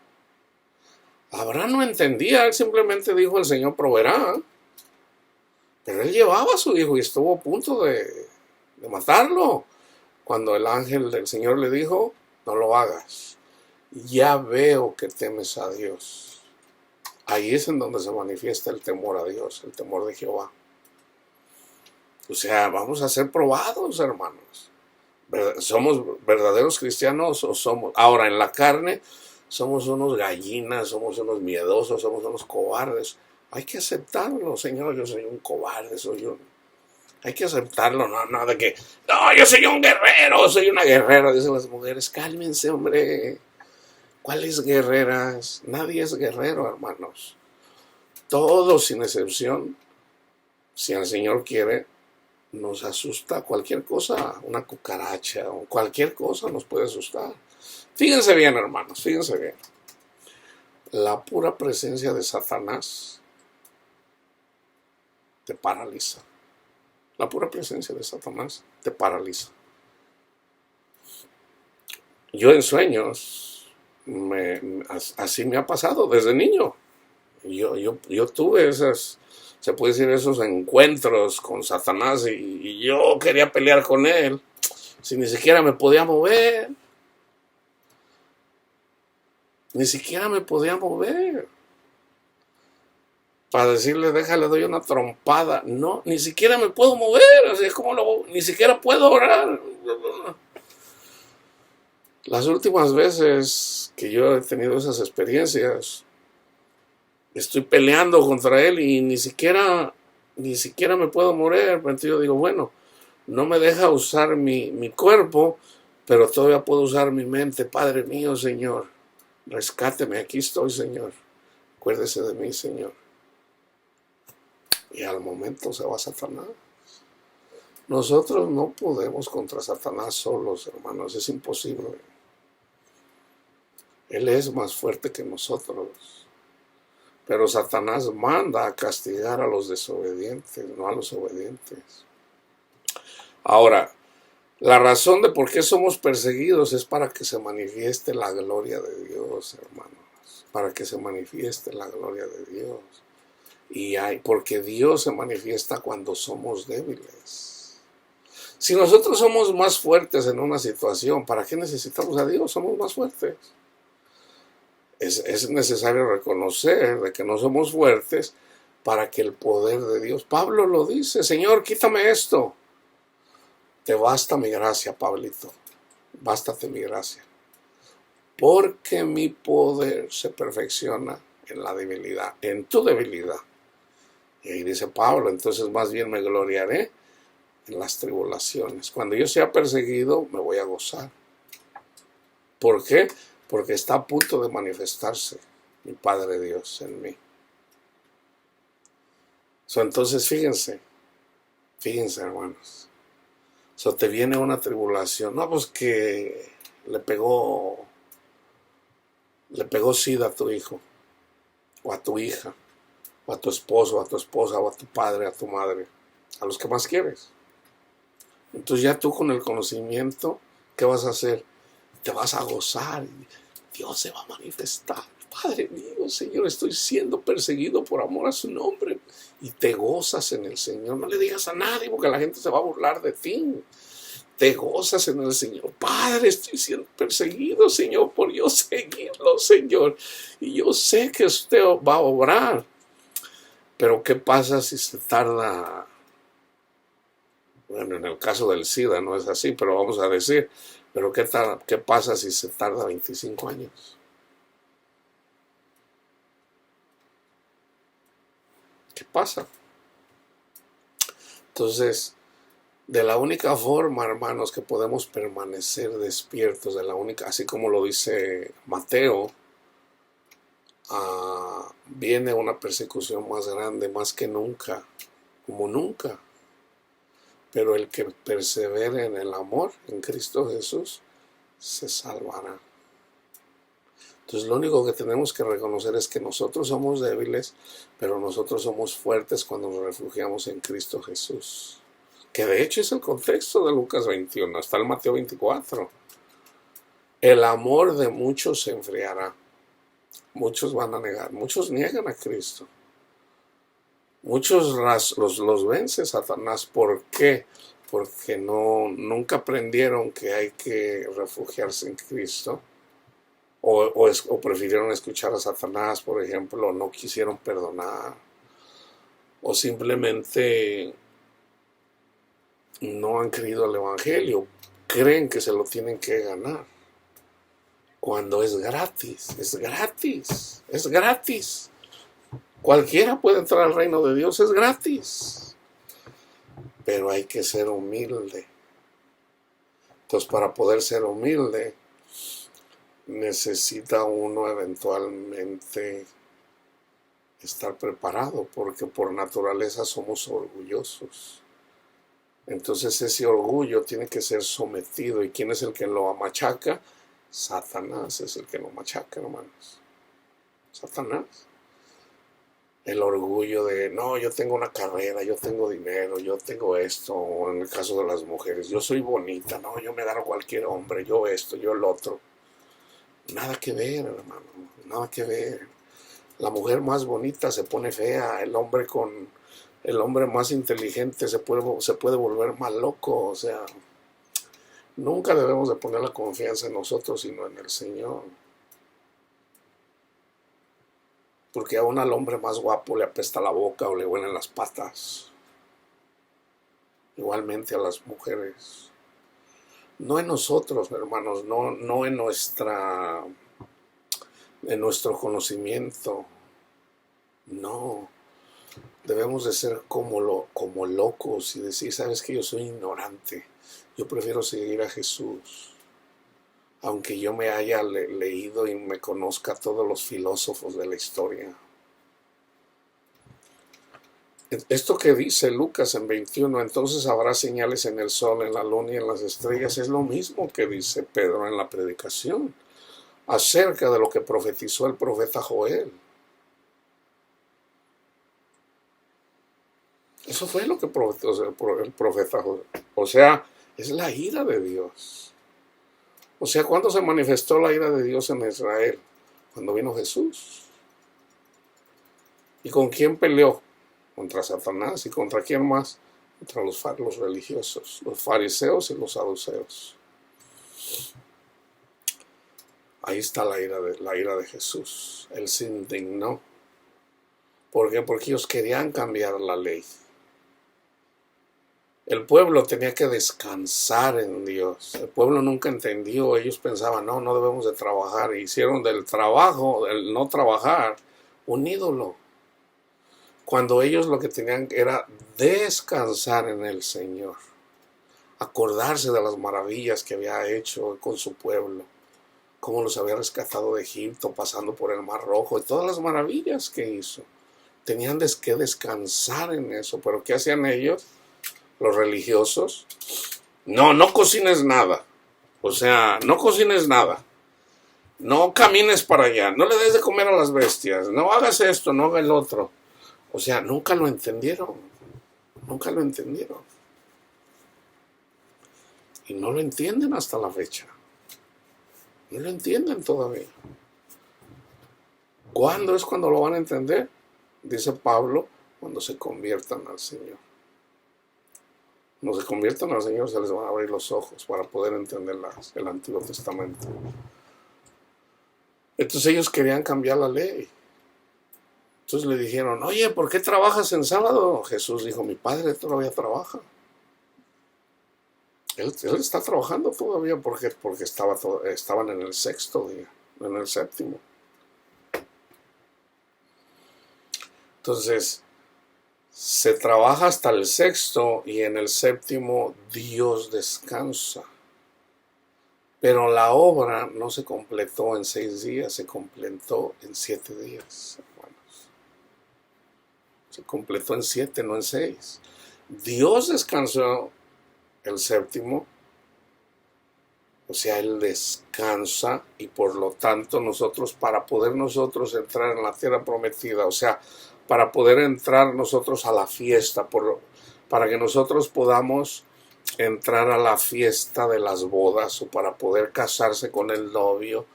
Abraham no entendía, él simplemente dijo, el Señor proveerá. Pero él llevaba a su hijo y estuvo a punto de matarlo. Cuando el ángel del Señor le dijo, no lo hagas. Ya veo que temes a Dios. Ahí es en donde se manifiesta el temor a Dios, el temor de Jehová. O sea, vamos a ser probados, hermanos. ¿Somos verdaderos cristianos o somos? Ahora, en la carne, somos unos gallinas, somos unos miedosos, somos unos cobardes. Hay que aceptarlo, Señor, yo soy un cobarde, hay que aceptarlo, no, de que, no, yo soy un guerrero, soy una guerrera, dicen las mujeres, cálmense, hombre. ¿Cuáles guerreras? Nadie es guerrero, hermanos. Todos, sin excepción, si el Señor quiere, nos asusta cualquier cosa, una cucaracha o cualquier cosa nos puede asustar. Fíjense bien, hermanos, fíjense bien. La pura presencia de Satanás te paraliza. La pura presencia de Satanás te paraliza. Yo en sueños, así me ha pasado desde niño. Yo tuve se puede decir, esos encuentros con Satanás y yo quería pelear con él, si ni siquiera me podía mover. Ni siquiera me podía mover. Para decirle, déjale, doy una trompada. No, ni siquiera me puedo mover. O sea, ni siquiera puedo orar. Las últimas veces que yo he tenido esas experiencias, estoy peleando contra él y ni siquiera me puedo mover. Entonces yo digo, bueno, no me deja usar mi cuerpo, pero todavía puedo usar mi mente. Padre mío, Señor, rescáteme, aquí estoy, Señor. Acuérdese de mí, Señor. Y al momento se va Satanás. Nosotros no podemos contra Satanás solos, hermanos, es imposible. Él es más fuerte que nosotros. Pero Satanás manda a castigar a los desobedientes, no a los obedientes. Ahora, la razón de por qué somos perseguidos es para que se manifieste la gloria de Dios, hermanos. Para que se manifieste la gloria de Dios. Porque Dios se manifiesta cuando somos débiles. Si nosotros somos más fuertes en una situación, ¿para qué necesitamos a Dios? Somos más fuertes. Es necesario reconocer de que no somos fuertes para que el poder de Dios. Pablo lo dice, Señor, quítame esto. Te basta mi gracia, Pablito. Bástate mi gracia. Porque mi poder se perfecciona en la debilidad, en tu debilidad. Y ahí dice Pablo, entonces más bien me gloriaré en las tribulaciones. Cuando yo sea perseguido, me voy a gozar. ¿Por qué? Porque está a punto de manifestarse mi Padre Dios en mí. Entonces fíjense, hermanos. Te viene una tribulación. No, pues que le pegó SIDA a tu hijo, o a tu hija, o a tu esposo, o a tu esposa, o a tu padre, a tu madre, a los que más quieres. Entonces ya tú con el conocimiento, ¿qué vas a hacer? Te vas a gozar. Dios se va a manifestar. Padre mío, Señor, estoy siendo perseguido por amor a su nombre. Y te gozas en el Señor. No le digas a nadie porque la gente se va a burlar de ti. Te gozas en el Señor. Padre, estoy siendo perseguido, Señor, por yo seguirlo, Señor. Y yo sé que usted va a obrar. Pero ¿qué pasa si se tarda? Bueno, en el caso del SIDA no es así, pero vamos a decir, pero ¿qué pasa si se tarda 25 años? ¿Qué pasa? Entonces, de la única forma, hermanos, que podemos permanecer despiertos, así como lo dice Mateo, viene una persecución más grande, más que nunca, como nunca. Pero el que persevere en el amor en Cristo Jesús se salvará. Entonces lo único que tenemos que reconocer es que nosotros somos débiles, pero nosotros somos fuertes cuando nos refugiamos en Cristo Jesús. Que de hecho es el contexto de Lucas 21, hasta el Mateo 24. El amor de muchos se enfriará. Muchos van a negar, muchos niegan a Cristo. Muchos los vence Satanás. ¿Por qué? Porque nunca aprendieron que hay que refugiarse en Cristo. O prefirieron escuchar a Satanás, por ejemplo, o no quisieron perdonar. O simplemente no han creído al Evangelio. Creen que se lo tienen que ganar. Cuando es gratis, es gratis, es gratis. Cualquiera puede entrar al reino de Dios, es gratis. Pero hay que ser humilde. Entonces, para poder ser humilde, necesita uno eventualmente estar preparado, porque por naturaleza somos orgullosos. Entonces ese orgullo tiene que ser sometido. ¿Y quién es el que lo machaca? Satanás es el que lo machaca, hermanos. Satanás. El orgullo de, no, yo tengo una carrera, yo tengo dinero, yo tengo esto, o en el caso de las mujeres, yo soy bonita, no, yo me agarro a cualquier hombre, yo esto, yo el otro. Nada que ver, hermano, nada que ver. La mujer más bonita se pone fea, el hombre más inteligente se puede volver más loco, o sea, nunca debemos de poner la confianza en nosotros, sino en el Señor. Porque aún al hombre más guapo le apesta la boca o le huelen las patas. Igualmente a las mujeres. No en nosotros, hermanos, no en nuestro conocimiento. No. Debemos de ser como locos y decir, sabes que yo soy ignorante. Yo prefiero seguir a Jesús. Aunque yo me haya leído y me conozca todos los filósofos de la historia. Esto que dice Lucas en 21, entonces habrá señales en el sol, en la luna y en las estrellas, es lo mismo que dice Pedro en la predicación, acerca de lo que profetizó el profeta Joel. Eso fue lo que profetizó el profeta Joel. O sea, es la ira de Dios. O sea, ¿cuándo se manifestó la ira de Dios en Israel? Cuando vino Jesús. ¿Y con quién peleó? Contra Satanás. ¿Y contra quién más? Contra los religiosos, los fariseos y los saduceos. Ahí está la ira de Jesús. Él se indignó. ¿Por qué? Porque ellos querían cambiar la ley. El pueblo tenía que descansar en Dios. El pueblo nunca entendió. Ellos pensaban, no debemos de trabajar. E hicieron del trabajo, del no trabajar, un ídolo. Cuando ellos lo que tenían era descansar en el Señor. Acordarse de las maravillas que había hecho con su pueblo. Cómo los había rescatado de Egipto, pasando por el Mar Rojo. Y todas las maravillas que hizo. Tenían que descansar en eso. Pero ¿qué hacían ellos? Los religiosos, no cocines nada, o sea, no cocines nada, no camines para allá, no le des de comer a las bestias, no hagas esto, no hagas el otro, o sea, nunca lo entendieron, y no lo entienden hasta la fecha, no lo entienden todavía. ¿Cuándo es cuando lo van a entender? Dice Pablo, cuando se conviertan al Señor. Cuando se conviertan al Señor se les van a abrir los ojos para poder entender el Antiguo Testamento. Entonces ellos querían cambiar la ley. Entonces le dijeron, oye, ¿por qué trabajas en sábado? Jesús dijo, mi Padre todavía trabaja. Él está trabajando todavía porque estaban en el sexto día, no en el séptimo. Entonces, se trabaja hasta el sexto y en el séptimo Dios descansa. Pero la obra no se completó en 6 días, se completó en 7 días, hermanos. Se completó en 7, no en 6. Dios descansó el séptimo, o sea, Él descansa y por lo tanto nosotros, para poder nosotros entrar en la tierra prometida, o sea, para poder entrar nosotros a la fiesta, para que nosotros podamos entrar a la fiesta de las bodas o para poder casarse con el novio.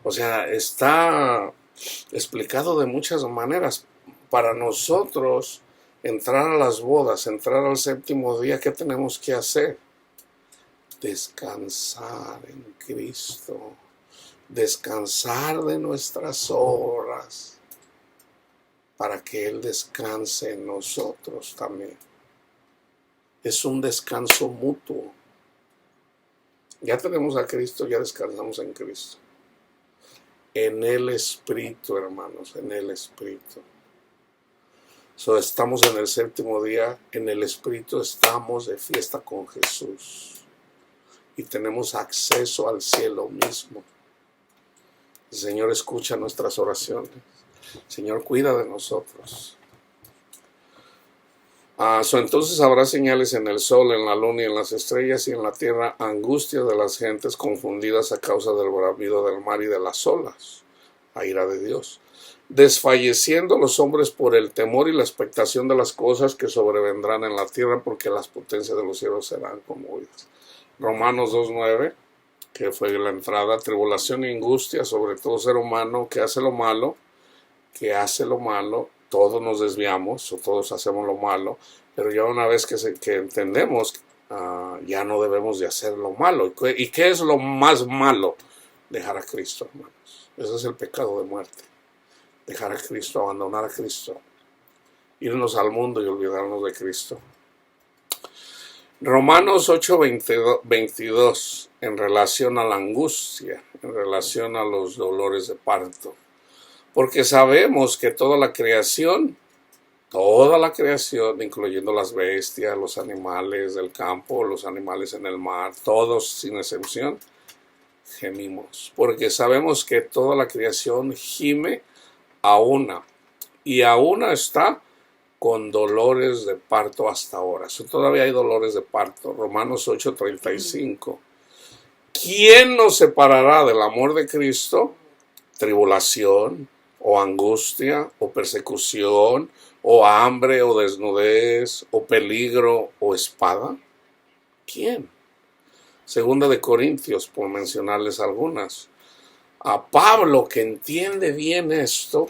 O sea, está explicado de muchas maneras. Para nosotros entrar a las bodas, entrar al séptimo día, ¿qué tenemos que hacer? Descansar en Cristo, descansar de nuestras obras, para que Él descanse en nosotros también. Es un descanso mutuo. Ya tenemos a Cristo, ya descansamos en Cristo. En el Espíritu, hermanos, en el Espíritu. Estamos en el séptimo día, en el Espíritu estamos de fiesta con Jesús. Y tenemos acceso al cielo mismo. El Señor escucha nuestras oraciones. Señor, cuida de nosotros. Entonces habrá señales en el sol, en la luna y en las estrellas, y en la tierra angustia de las gentes confundidas a causa del bramido del mar y de las olas, a ira de Dios. desfalleciendo los hombres por el temor y la expectación de las cosas que sobrevendrán en la tierra, porque las potencias de los cielos serán conmovidas. Romanos 2:9, que fue la entrada: tribulación y angustia sobre todo ser humano que hace lo malo, todos nos desviamos o todos hacemos lo malo, pero ya una vez que entendemos, ya no debemos de hacer lo malo. ¿Y qué es lo más malo? Dejar a Cristo, hermanos. Ese es el pecado de muerte. Dejar a Cristo, abandonar a Cristo, irnos al mundo y olvidarnos de Cristo. Romanos 8:22, en relación a la angustia, en relación a los dolores de parto. Porque sabemos que toda la creación, incluyendo las bestias, los animales del campo, los animales en el mar, todos sin excepción, gemimos. Porque sabemos que toda la creación gime a una está con dolores de parto hasta ahora. Todavía hay dolores de parto. Romanos 8:35. ¿Quién nos separará del amor de Cristo? Tribulación, o angustia, o persecución, o hambre, o desnudez, o peligro, o espada. ¿Quién? Segunda de Corintios, por mencionarles algunas. A Pablo, que entiende bien esto,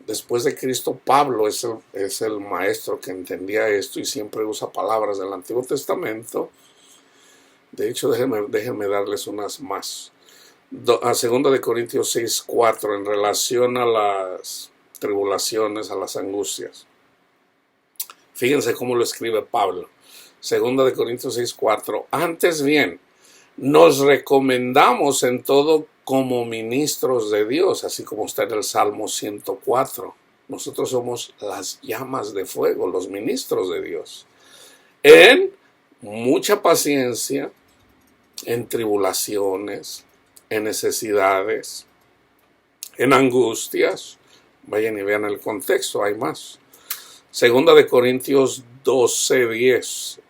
después de Cristo, Pablo es el maestro que entendía esto y siempre usa palabras del Antiguo Testamento. De hecho, déjenme darles unas más. A 2 de Corintios 6:4, en relación a las tribulaciones, a las angustias. Fíjense cómo lo escribe Pablo. 2 de Corintios 6:4. Antes bien, nos recomendamos en todo como ministros de Dios, así como está en el Salmo 104. Nosotros somos las llamas de fuego, los ministros de Dios. En mucha paciencia, en tribulaciones, en necesidades, en angustias. Vayan y vean el contexto, hay más. 2 de Corintios 12:10.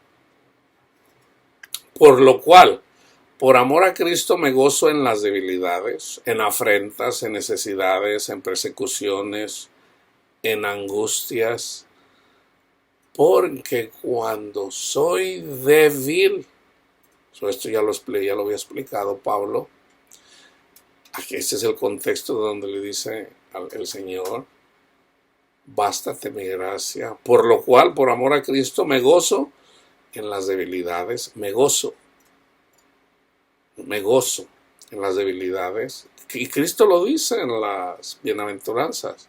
Por lo cual, por amor a Cristo me gozo en las debilidades, en afrentas, en necesidades, en persecuciones, en angustias, porque cuando soy débil, esto ya lo había explicado Pablo, aquí este es el contexto donde le dice el Señor: bástate mi gracia, por lo cual, por amor a Cristo, me gozo en las debilidades, me gozo en las debilidades. Y Cristo lo dice en las bienaventuranzas: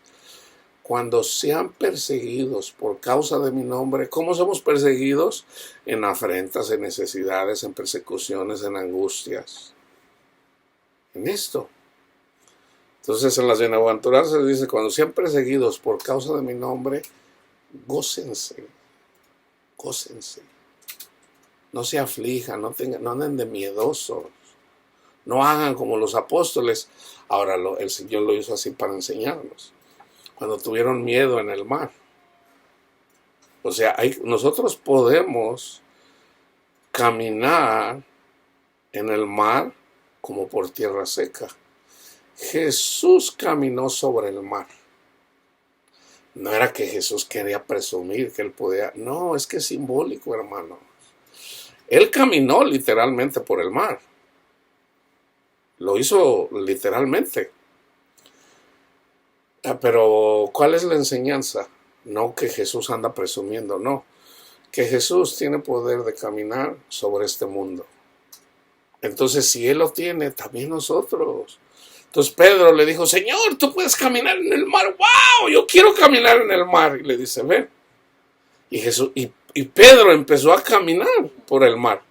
cuando sean perseguidos por causa de mi nombre. ¿Cómo somos perseguidos? En afrentas, en necesidades, en persecuciones, en angustias. En esto. Entonces en las bienaventuranzas dice: cuando sean perseguidos por causa de mi nombre, gócense. No se aflijan, no anden de miedosos. No hagan como los apóstoles. Ahora el Señor lo hizo así para enseñarnos. Cuando tuvieron miedo en el mar. O sea, nosotros podemos caminar en el mar como por tierra seca. Jesús caminó sobre el mar. No era que Jesús quería presumir que él podía. No, es que es simbólico, hermano. Él caminó literalmente por el mar. Lo hizo literalmente. Pero, ¿cuál es la enseñanza? No que Jesús anda presumiendo, no. Que Jesús tiene poder de caminar sobre este mundo. Entonces, si Él lo tiene, también nosotros. Entonces Pedro le dijo: Señor, tú puedes caminar en el mar. ¡Wow! Yo quiero caminar en el mar. Y le dice: ven. Y Pedro empezó a caminar por el mar.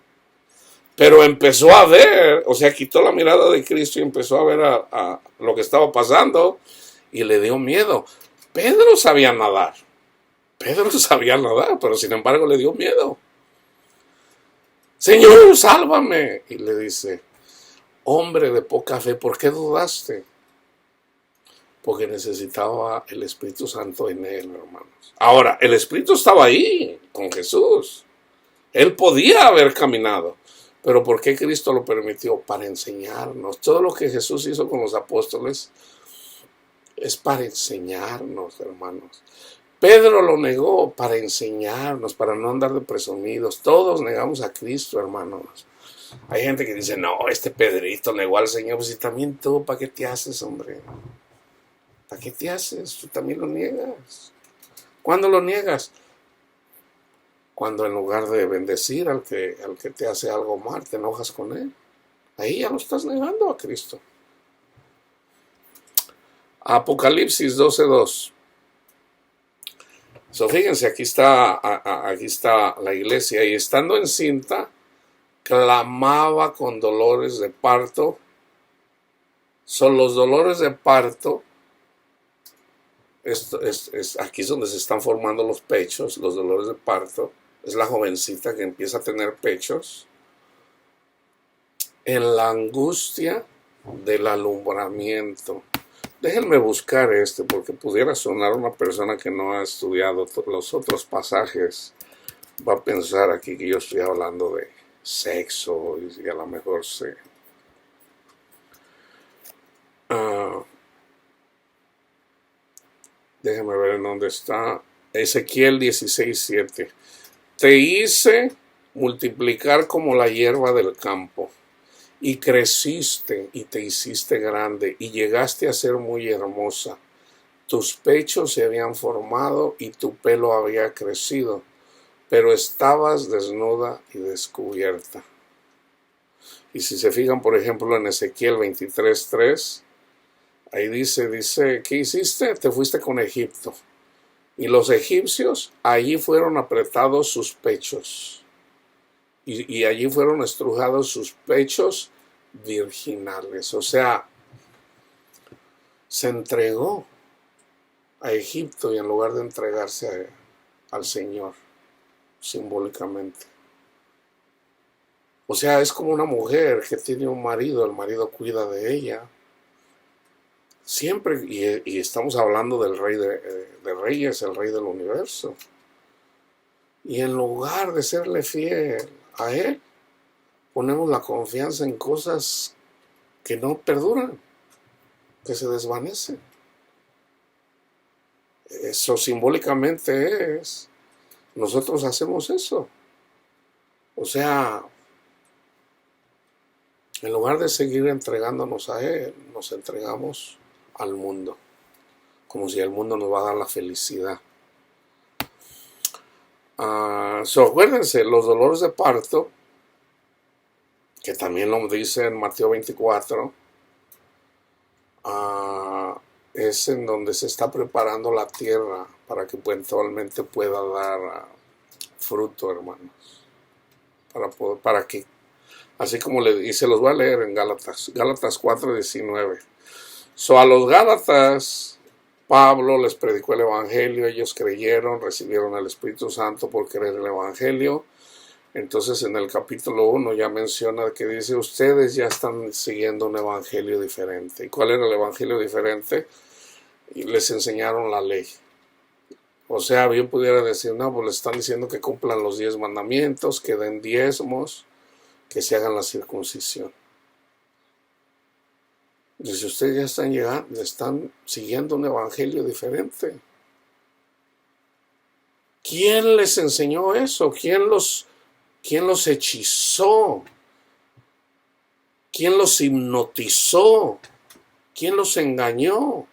Pero empezó a ver, o sea, quitó la mirada de Cristo y empezó a ver a lo que estaba pasando. Y le dio miedo. Pedro sabía nadar, pero sin embargo le dio miedo. Señor, sálvame. Y le dice: hombre de poca fe, ¿por qué dudaste? Porque necesitaba el Espíritu Santo en él, hermanos. Ahora, el Espíritu estaba ahí con Jesús. Él podía haber caminado. Pero ¿por qué Cristo lo permitió? Para enseñarnos. Todo lo que Jesús hizo con los apóstoles Es para enseñarnos, hermanos. Pedro lo negó para enseñarnos, para no andar de presumidos. Todos negamos a Cristo, hermanos. Hay gente que dice, no, este Pedrito negó al Señor. Pues y también tú, ¿para qué te haces, hombre? ¿Para qué te haces? Tú también lo niegas. ¿Cuándo lo niegas? Cuando en lugar de bendecir al que te hace algo mal, te enojas con él. Ahí ya lo estás negando a Cristo. Apocalipsis 12:2. Fíjense, aquí está la iglesia, y estando encinta, clamaba con dolores de parto. Son los dolores de parto. Aquí es donde se están formando los pechos, los dolores de parto. Es la jovencita que empieza a tener pechos. En la angustia del alumbramiento. Déjenme buscar porque pudiera sonar una persona que no ha estudiado los otros pasajes. Va a pensar aquí que yo estoy hablando de sexo y a lo mejor sé. Déjenme ver en dónde está. Ezequiel 16:7. Te hice multiplicar como la hierba del campo, y creciste y te hiciste grande, y llegaste a ser muy hermosa. Tus pechos se habían formado y tu pelo había crecido, pero estabas desnuda y descubierta. Y si se fijan, por ejemplo, en Ezequiel 23:3, ahí dice, ¿qué hiciste? Te fuiste con Egipto. Y los egipcios, allí fueron apretados sus pechos. Y allí fueron estrujados sus pechos virginales. O sea, se entregó a Egipto y en lugar de entregarse al Señor, simbólicamente. O sea, es como una mujer que tiene un marido, el marido cuida de ella. Siempre, y estamos hablando del Rey de Reyes, el Rey del Universo. Y en lugar de serle fiel a Él, ponemos la confianza en cosas que no perduran, que se desvanecen. Eso simbólicamente nosotros hacemos eso. O sea, en lugar de seguir entregándonos a Él, nos entregamos al mundo, como si el mundo nos va a dar la felicidad. Acuérdense, los dolores de parto, que también lo dice en Mateo 24, es en donde se está preparando la tierra para que eventualmente pueda dar fruto, hermanos. Para que, así como y se los voy a leer en Gálatas 4:19. A los Gálatas, Pablo les predicó el Evangelio, ellos creyeron, recibieron el Espíritu Santo por creer el Evangelio. Entonces en el capítulo 1 ya menciona que dice, ustedes ya están siguiendo un evangelio diferente. ¿Y cuál era el evangelio diferente? Y les enseñaron la ley. O sea, bien pudiera decir, no, pues les están diciendo que cumplan los 10 mandamientos, que den diezmos, que se hagan la circuncisión. Dice, ustedes ya están siguiendo un evangelio diferente. ¿Quién les enseñó eso? ¿Quién los hechizó? ¿Quién los hipnotizó? ¿Quién los engañó?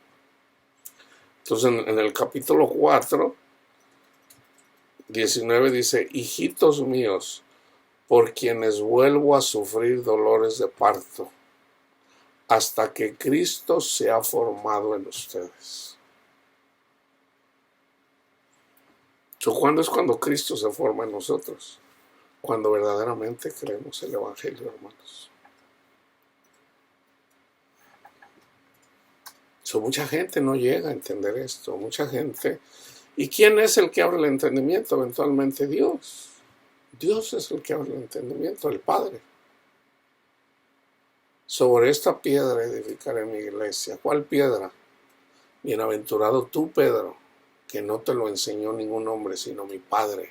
Entonces en el capítulo 4:19 dice, hijitos míos, por quienes vuelvo a sufrir dolores de parto, hasta que Cristo sea formado en ustedes. ¿Cuándo es cuando Cristo se forma en nosotros? Cuando verdaderamente creemos el Evangelio, hermanos. Mucha gente no llega a entender esto. Mucha gente. ¿Y quién es el que abre el entendimiento? Eventualmente Dios. Dios es el que abre el entendimiento, el Padre. Sobre esta piedra edificaré mi iglesia. ¿Cuál piedra? Bienaventurado tú, Pedro, que no te lo enseñó ningún hombre, sino mi Padre.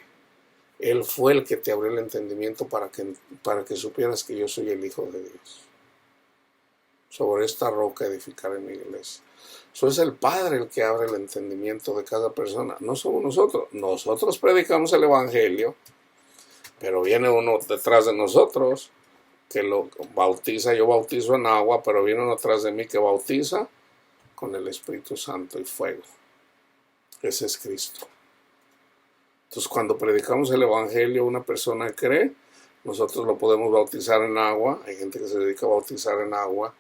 Él fue el que te abrió el entendimiento para que supieras que yo soy el Hijo de Dios. Sobre esta roca edificaré mi iglesia. Eso es el Padre el que abre el entendimiento de cada persona. No somos nosotros. Nosotros predicamos el Evangelio, pero viene uno detrás de nosotros que lo bautiza. Yo bautizo en agua, pero viene uno atrás de mí que bautiza con el Espíritu Santo y fuego. Ese es Cristo. Entonces, cuando predicamos el Evangelio, una persona cree, nosotros lo podemos bautizar en agua. Hay gente que se dedica a bautizar en agua,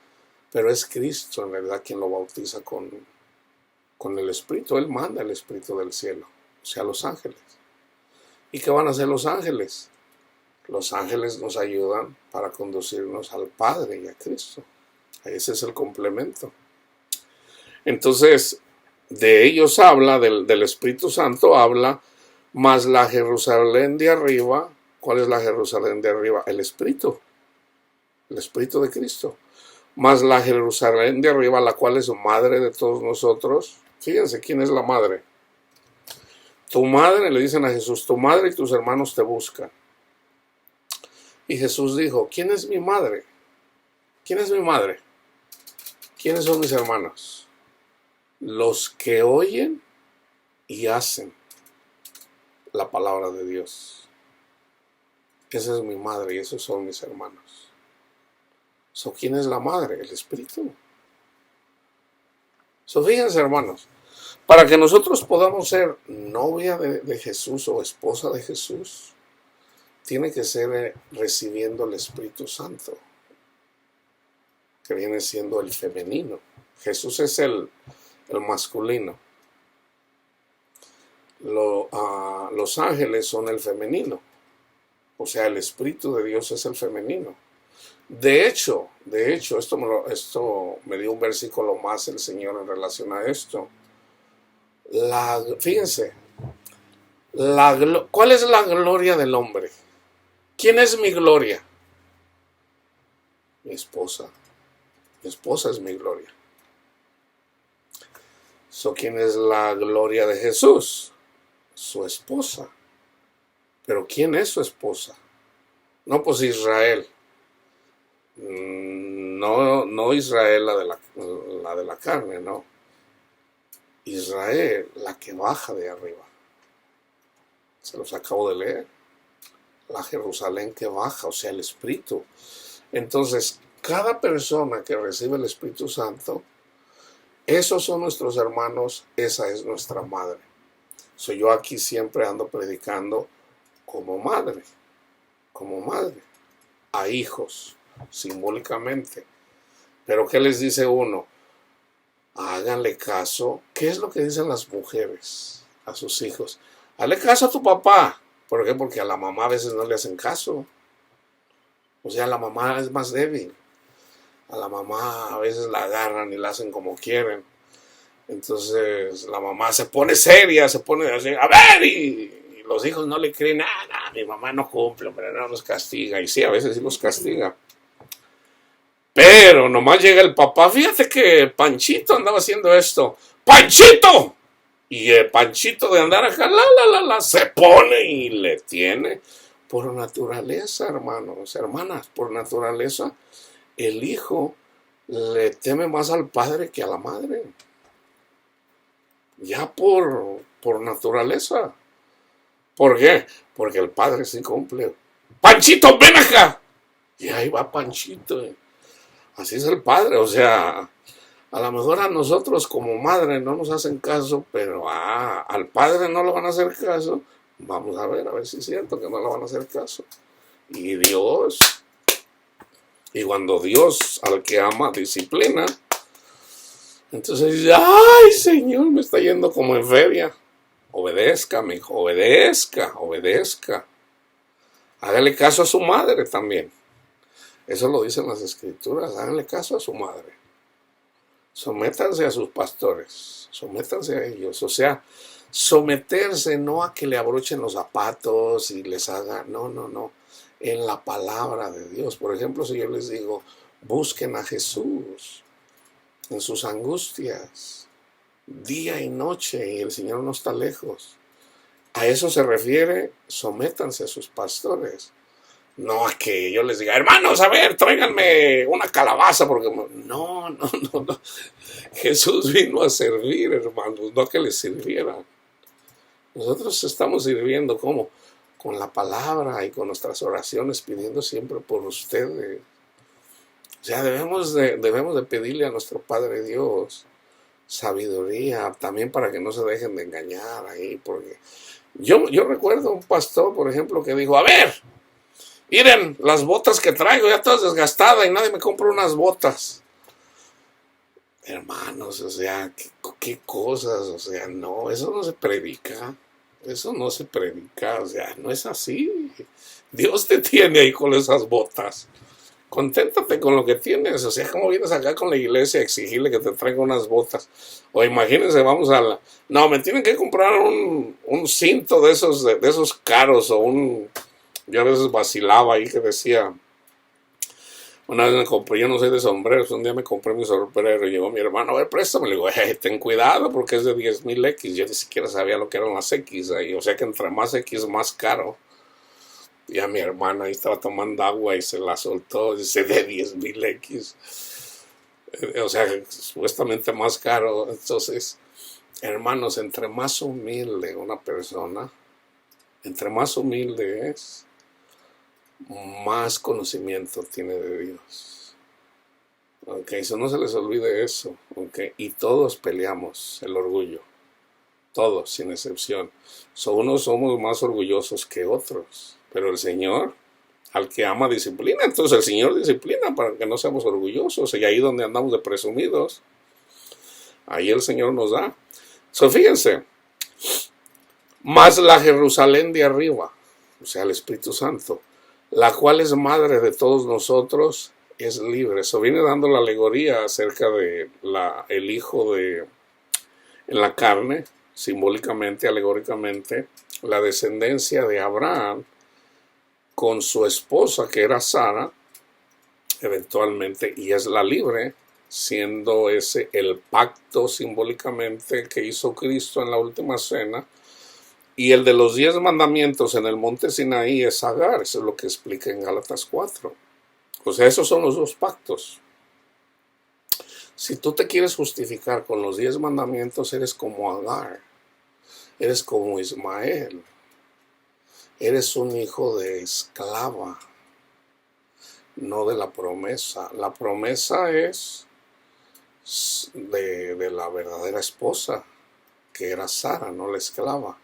pero es Cristo en realidad quien lo bautiza con el Espíritu. Él manda el Espíritu del cielo, o sea, los ángeles. ¿Y qué van a hacer los ángeles? Los ángeles nos ayudan para conducirnos al Padre y a Cristo. Ese es el complemento. Entonces, de ellos habla, del Espíritu Santo habla, más la Jerusalén de arriba. ¿Cuál es la Jerusalén de arriba? El Espíritu de Cristo. Más la Jerusalén de arriba, la cual es madre de todos nosotros. Fíjense quién es la madre. Tu madre, le dicen a Jesús, tu madre y tus hermanos te buscan. Y Jesús dijo, ¿quién es mi madre? ¿Quién es mi madre? ¿Quiénes son mis hermanos? Los que oyen y hacen la palabra de Dios. Esa es mi madre y esos son mis hermanos. ¿Quién es la madre? El Espíritu. Fíjense, hermanos, para que nosotros podamos ser novia de Jesús o esposa de Jesús, tiene que ser recibiendo el Espíritu Santo, que viene siendo el femenino. Jesús es el masculino. Los ángeles son el femenino. O sea, el Espíritu de Dios es el femenino. De hecho, esto me dio un versículo más el Señor en relación a esto. Fíjense, ¿cuál es la gloria del hombre? ¿Quién es mi gloria? Mi esposa. Mi esposa es mi gloria. ¿Quién es la gloria de Jesús? Su esposa. ¿Pero quién es su esposa? No, pues Israel. No Israel la de la carne, no. Israel, la que baja de arriba. Se los acabo de leer. La Jerusalén que baja, o sea, el Espíritu. Entonces, cada persona que recibe el Espíritu Santo, esos son nuestros hermanos, esa es nuestra madre. Yo aquí siempre ando predicando como madre, a hijos, simbólicamente. Pero ¿qué les dice uno? Háganle caso. ¿Qué es lo que dicen las mujeres a sus hijos? Hazle caso a tu papá. ¿Por qué? Porque a la mamá a veces no le hacen caso. O sea, la mamá es más débil. A la mamá a veces la agarran y la hacen como quieren. Entonces la mamá se pone seria, se pone así, a ver, y los hijos no le creen nada. Mi mamá no cumple, pero no los castiga. Y sí, a veces sí los castiga. Pero nomás llega el papá. Fíjate que Panchito andaba haciendo esto. ¡Panchito! Y el Panchito de andar acá, se pone y le tiene. Por naturaleza, hermanos, hermanas, por naturaleza, el hijo le teme más al padre que a la madre. Ya por naturaleza. ¿Por qué? Porque el padre sí cumple. ¡Panchito, ven acá! Y ahí va Panchito. Así es el padre, o sea, a lo mejor a nosotros como madre no nos hacen caso, pero al padre no le van a hacer caso. Vamos a ver si es cierto que no le van a hacer caso. Y cuando Dios al que ama disciplina, entonces dice, ¡ay, Señor, me está yendo como en feria! Obedezca, mi hijo, obedezca. Hágale caso a su madre también. Eso lo dicen las Escrituras, háganle caso a su madre. Sométanse a sus pastores, sométanse a ellos. O sea, someterse no a que le abrochen los zapatos y les haga, no. En la palabra de Dios. Por ejemplo, si yo les digo, busquen a Jesús en sus angustias, día y noche, y el Señor no está lejos. A eso se refiere, sométanse a sus pastores. No a que yo les diga, hermanos, a ver, tráiganme una calabaza, porque no. Jesús vino a servir, hermanos, no a que les sirvieran. Nosotros estamos sirviendo, ¿cómo? Con la palabra y con nuestras oraciones, pidiendo siempre por ustedes. O sea, debemos de pedirle a nuestro Padre Dios sabiduría, también para que no se dejen de engañar ahí, porque yo recuerdo un pastor, por ejemplo, que dijo, a ver, miren las botas que traigo, ya todas desgastadas y nadie me compra unas botas. Hermanos, o sea, qué cosas, o sea, no, eso no se predica, o sea, no es así. Dios te tiene ahí con esas botas. Conténtate con lo que tienes, o sea, ¿cómo vienes acá con la iglesia a exigirle que te traiga unas botas? O imagínense, vamos a la... No, me tienen que comprar un cinto de esos caros, o un... Yo a veces vacilaba ahí que decía... Una vez me compré, yo no soy de sombreros, un día me compré mi sombrero y llegó mi hermano, a ver, préstame, le digo, ten cuidado porque es de 10,000 X, yo ni siquiera sabía lo que eran las X ahí, o sea que entre más X más caro. Y a mi hermana ahí estaba tomando agua y se la soltó, dice, de 10,000 X. O sea, supuestamente más caro. Entonces, hermanos, entre más humilde una persona, entre más humilde es, más conocimiento tiene de Dios. Ok, eso no se les olvide eso. Ok, y todos peleamos el orgullo. Todos, sin excepción. Unos somos más orgullosos que otros. Pero el Señor, al que ama, disciplina. Entonces el Señor disciplina para que no seamos orgullosos. Y ahí donde andamos de presumidos, ahí el Señor nos da. Fíjense, más la Jerusalén de arriba, o sea, el Espíritu Santo, la cual es madre de todos nosotros, es libre. Eso viene dando la alegoría acerca de el Hijo en la carne, simbólicamente, alegóricamente, la descendencia de Abraham, con su esposa que era Sara, eventualmente, y es la libre, siendo ese el pacto simbólicamente que hizo Cristo en la última cena, y el de los 10 mandamientos en el monte Sinaí es Agar, eso es lo que explica en Gálatas 4. O sea, esos son los dos pactos. Si tú te quieres justificar con los 10 mandamientos, eres como Agar, eres como Ismael. Eres un hijo de esclava, no de la promesa. La promesa es de la verdadera esposa, que era Sara, no la esclava.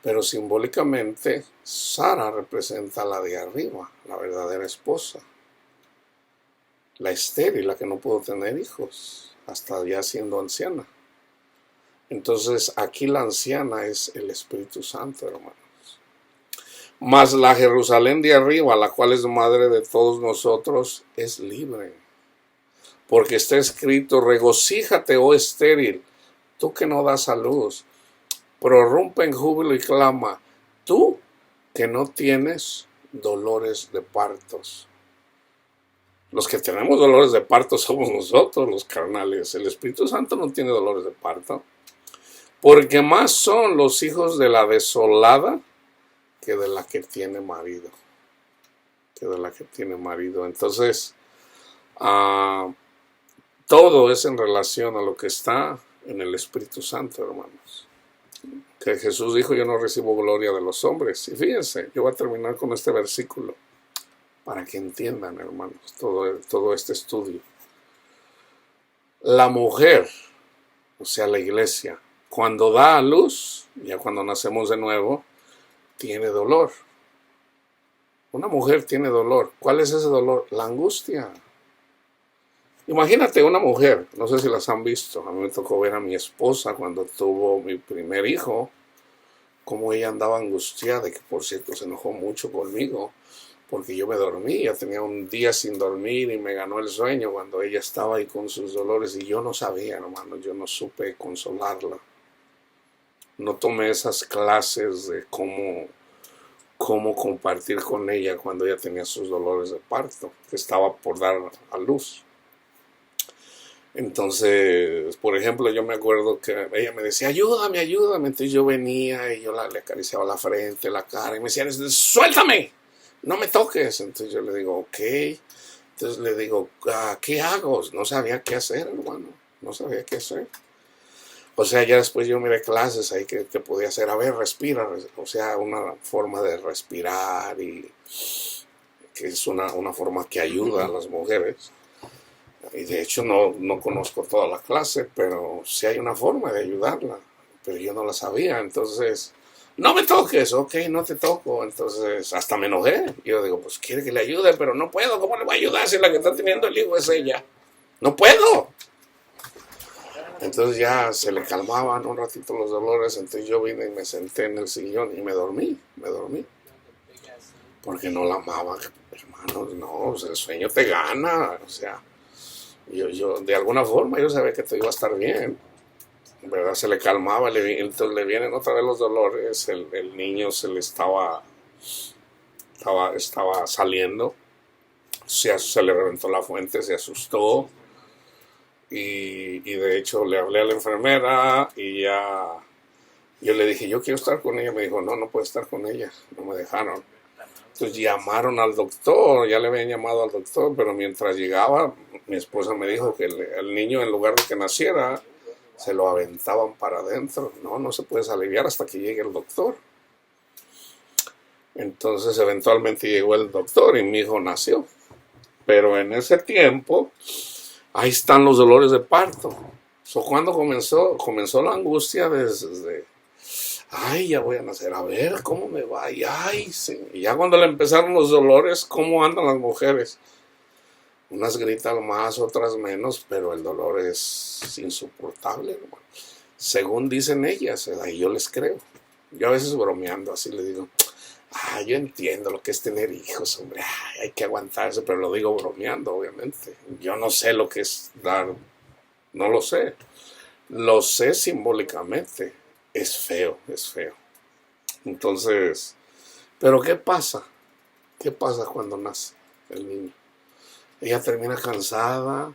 Pero simbólicamente, Sara representa a la de arriba, la verdadera esposa. La estéril, la que no pudo tener hijos, hasta ya siendo anciana. Entonces, aquí la anciana es el Espíritu Santo, hermano. Mas la Jerusalén de arriba, la cual es madre de todos nosotros, es libre. Porque está escrito, regocíjate, oh estéril, tú que no das a luz. Prorrumpe en júbilo y clama, tú que no tienes dolores de partos. Los que tenemos dolores de parto somos nosotros, los carnales. El Espíritu Santo no tiene dolores de parto. Porque más son los hijos de la desolada que de la que tiene marido. Entonces, todo es en relación a lo que está en el Espíritu Santo, hermanos. Que Jesús dijo, yo no recibo gloria de los hombres. Y fíjense, yo voy a terminar con este versículo para que entiendan, hermanos, todo este estudio. La mujer, o sea, la iglesia, cuando da a luz, ya cuando nacemos de nuevo, tiene dolor. Una mujer tiene dolor. ¿Cuál es ese dolor? La angustia. Imagínate una mujer, no sé si las han visto, a mí me tocó ver a mi esposa cuando tuvo mi primer hijo, cómo ella andaba angustiada, y que por cierto se enojó mucho conmigo, porque yo me dormí, ya tenía un día sin dormir y me ganó el sueño cuando ella estaba ahí con sus dolores y yo no sabía, hermano, yo no supe consolarla. No tomé esas clases de cómo compartir con ella cuando ella tenía sus dolores de parto, que estaba por dar a luz. Entonces, por ejemplo, yo me acuerdo que ella me decía, ayúdame. Entonces yo venía y yo le acariciaba la frente, la cara, y me decía, suéltame. no me toques. Entonces yo le digo, ok. Entonces le digo, ¿qué hago? No sabía qué hacer, hermano. No sabía qué hacer. O sea, ya después yo miré clases ahí que podía hacer. A ver, respira. O sea, una forma de respirar y que es una forma que ayuda a las mujeres. Y de hecho no conozco toda la clase, pero sí hay una forma de ayudarla. Pero yo no la sabía. Entonces, no me toques, ok, no te toco. Entonces, hasta me enojé. Yo digo, pues quiere que le ayude, pero no puedo. ¿Cómo le voy a ayudar si la que está teniendo el hijo es ella? No puedo. Entonces ya se le calmaban un ratito los dolores, entonces yo vine y me senté en el sillón y me dormí. Porque no la amaba, hermanos, no, o sea, el sueño te gana, o sea, yo de alguna forma yo sabía que todo iba a estar bien, ¿verdad? Se le calmaba, entonces le vienen otra vez los dolores, el niño se le estaba saliendo, se le reventó la fuente, se asustó y de hecho le hablé a la enfermera y ya yo le dije, yo quiero estar con ella, me dijo, no puedo estar con ella, no me dejaron. Entonces llamaron al doctor, ya le habían llamado al doctor, pero mientras llegaba, mi esposa me dijo que el niño en lugar de que naciera, se lo aventaban para adentro. No se puede aliviar hasta que llegue el doctor. Entonces eventualmente llegó el doctor y mi hijo nació. Pero en ese tiempo, ahí están los dolores de parto. Cuando comenzó la angustia desde ay, ya voy a nacer, a ver cómo me va, y ay, sí. Y ya cuando le empezaron los dolores, ¿cómo andan las mujeres? Unas gritan más, otras menos, pero el dolor es insoportable, hermano. Según dicen ellas, y yo les creo. Yo a veces bromeando así le digo, yo entiendo lo que es tener hijos, hombre, hay que aguantarse, pero lo digo bromeando, obviamente. Yo no sé lo que es dar, no lo sé. Lo sé simbólicamente. Es feo, es feo. Entonces, pero ¿qué pasa? ¿Qué pasa cuando nace el niño? Ella termina cansada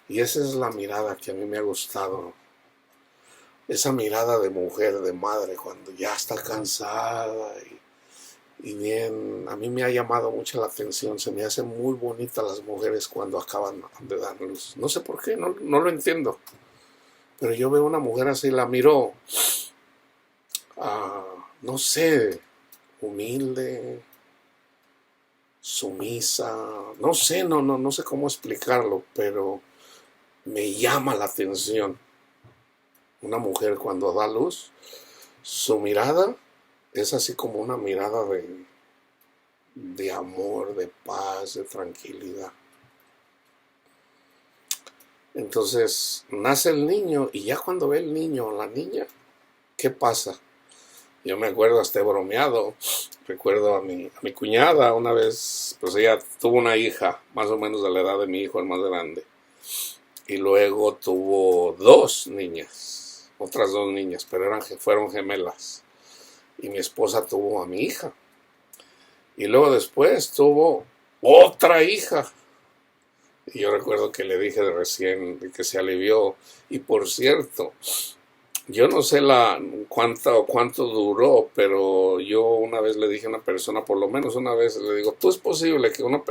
y esa es la mirada que a mí me ha gustado. Esa mirada de mujer, de madre, cuando ya está cansada y bien, a mí me ha llamado mucho la atención. Se me hacen muy bonitas las mujeres cuando acaban de dar luz. No sé por qué, no lo entiendo. Pero yo veo una mujer así, la miro, no sé, humilde, sumisa, no sé, no sé cómo explicarlo, pero me llama la atención. Una mujer cuando da luz, su mirada es así como una mirada de amor, de paz, de tranquilidad. Entonces nace el niño y ya cuando ve el niño o la niña, ¿qué pasa? Yo me acuerdo, hasta he bromeado, recuerdo a mi cuñada una vez, pues ella tuvo una hija, más o menos de la edad de mi hijo, el más grande, y luego tuvo otras dos niñas, pero fueron gemelas, y mi esposa tuvo a mi hija, y luego después tuvo otra hija, y yo recuerdo que le dije de recién que se alivió, y por cierto, yo no sé cuánto duró, pero yo una vez le dije a una persona, por lo menos una vez le digo, es posible que una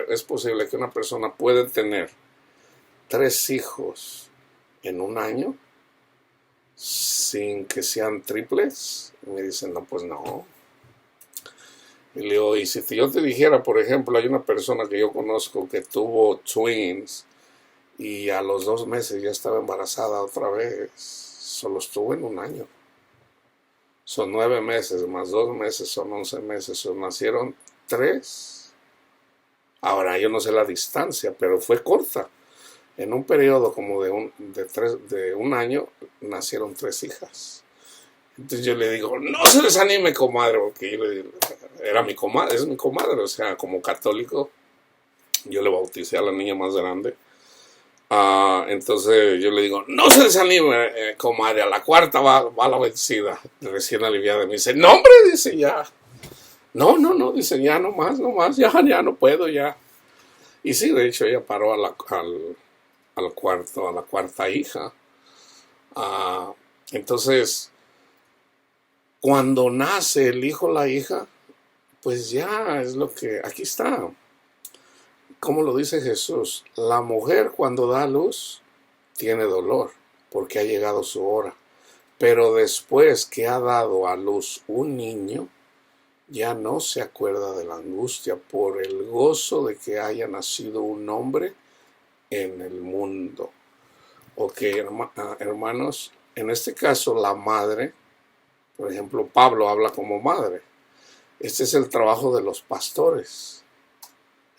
persona puede tener 3 hijos en un año sin que sean triples. Y me dicen, no, pues no. Y le digo, y si yo te dijera, por ejemplo, hay una persona que yo conozco que tuvo twins y a los 2 meses ya estaba embarazada otra vez. Solo estuvo en un año. Son 9 meses, más 2 meses, son 11 meses. Nacieron 3. Ahora, yo no sé la distancia, pero fue corta. En un periodo como de un año, nacieron 3 hijas. Entonces yo le digo, no se desanime, comadre, porque yo le digo, era mi comadre, es mi comadre, o sea, como católico, yo le bauticé a la niña más grande. Entonces yo le digo, no se desanime, comadre, a la 4ª va la vencida, recién aliviada. Me dice, no, hombre, dice, ya. No, dice, ya no más, ya no puedo, ya. Y sí, de hecho, ella paró a la 4ª hija. Entonces, cuando nace el hijo o la hija, pues ya es lo que, aquí está, como lo dice Jesús, la mujer cuando da a luz tiene dolor porque ha llegado su hora, pero después que ha dado a luz un niño, ya no se acuerda de la angustia por el gozo de que haya nacido un hombre en el mundo. Ok, hermanos, en este caso la madre, por ejemplo, Pablo habla como madre. Este es el trabajo de los pastores.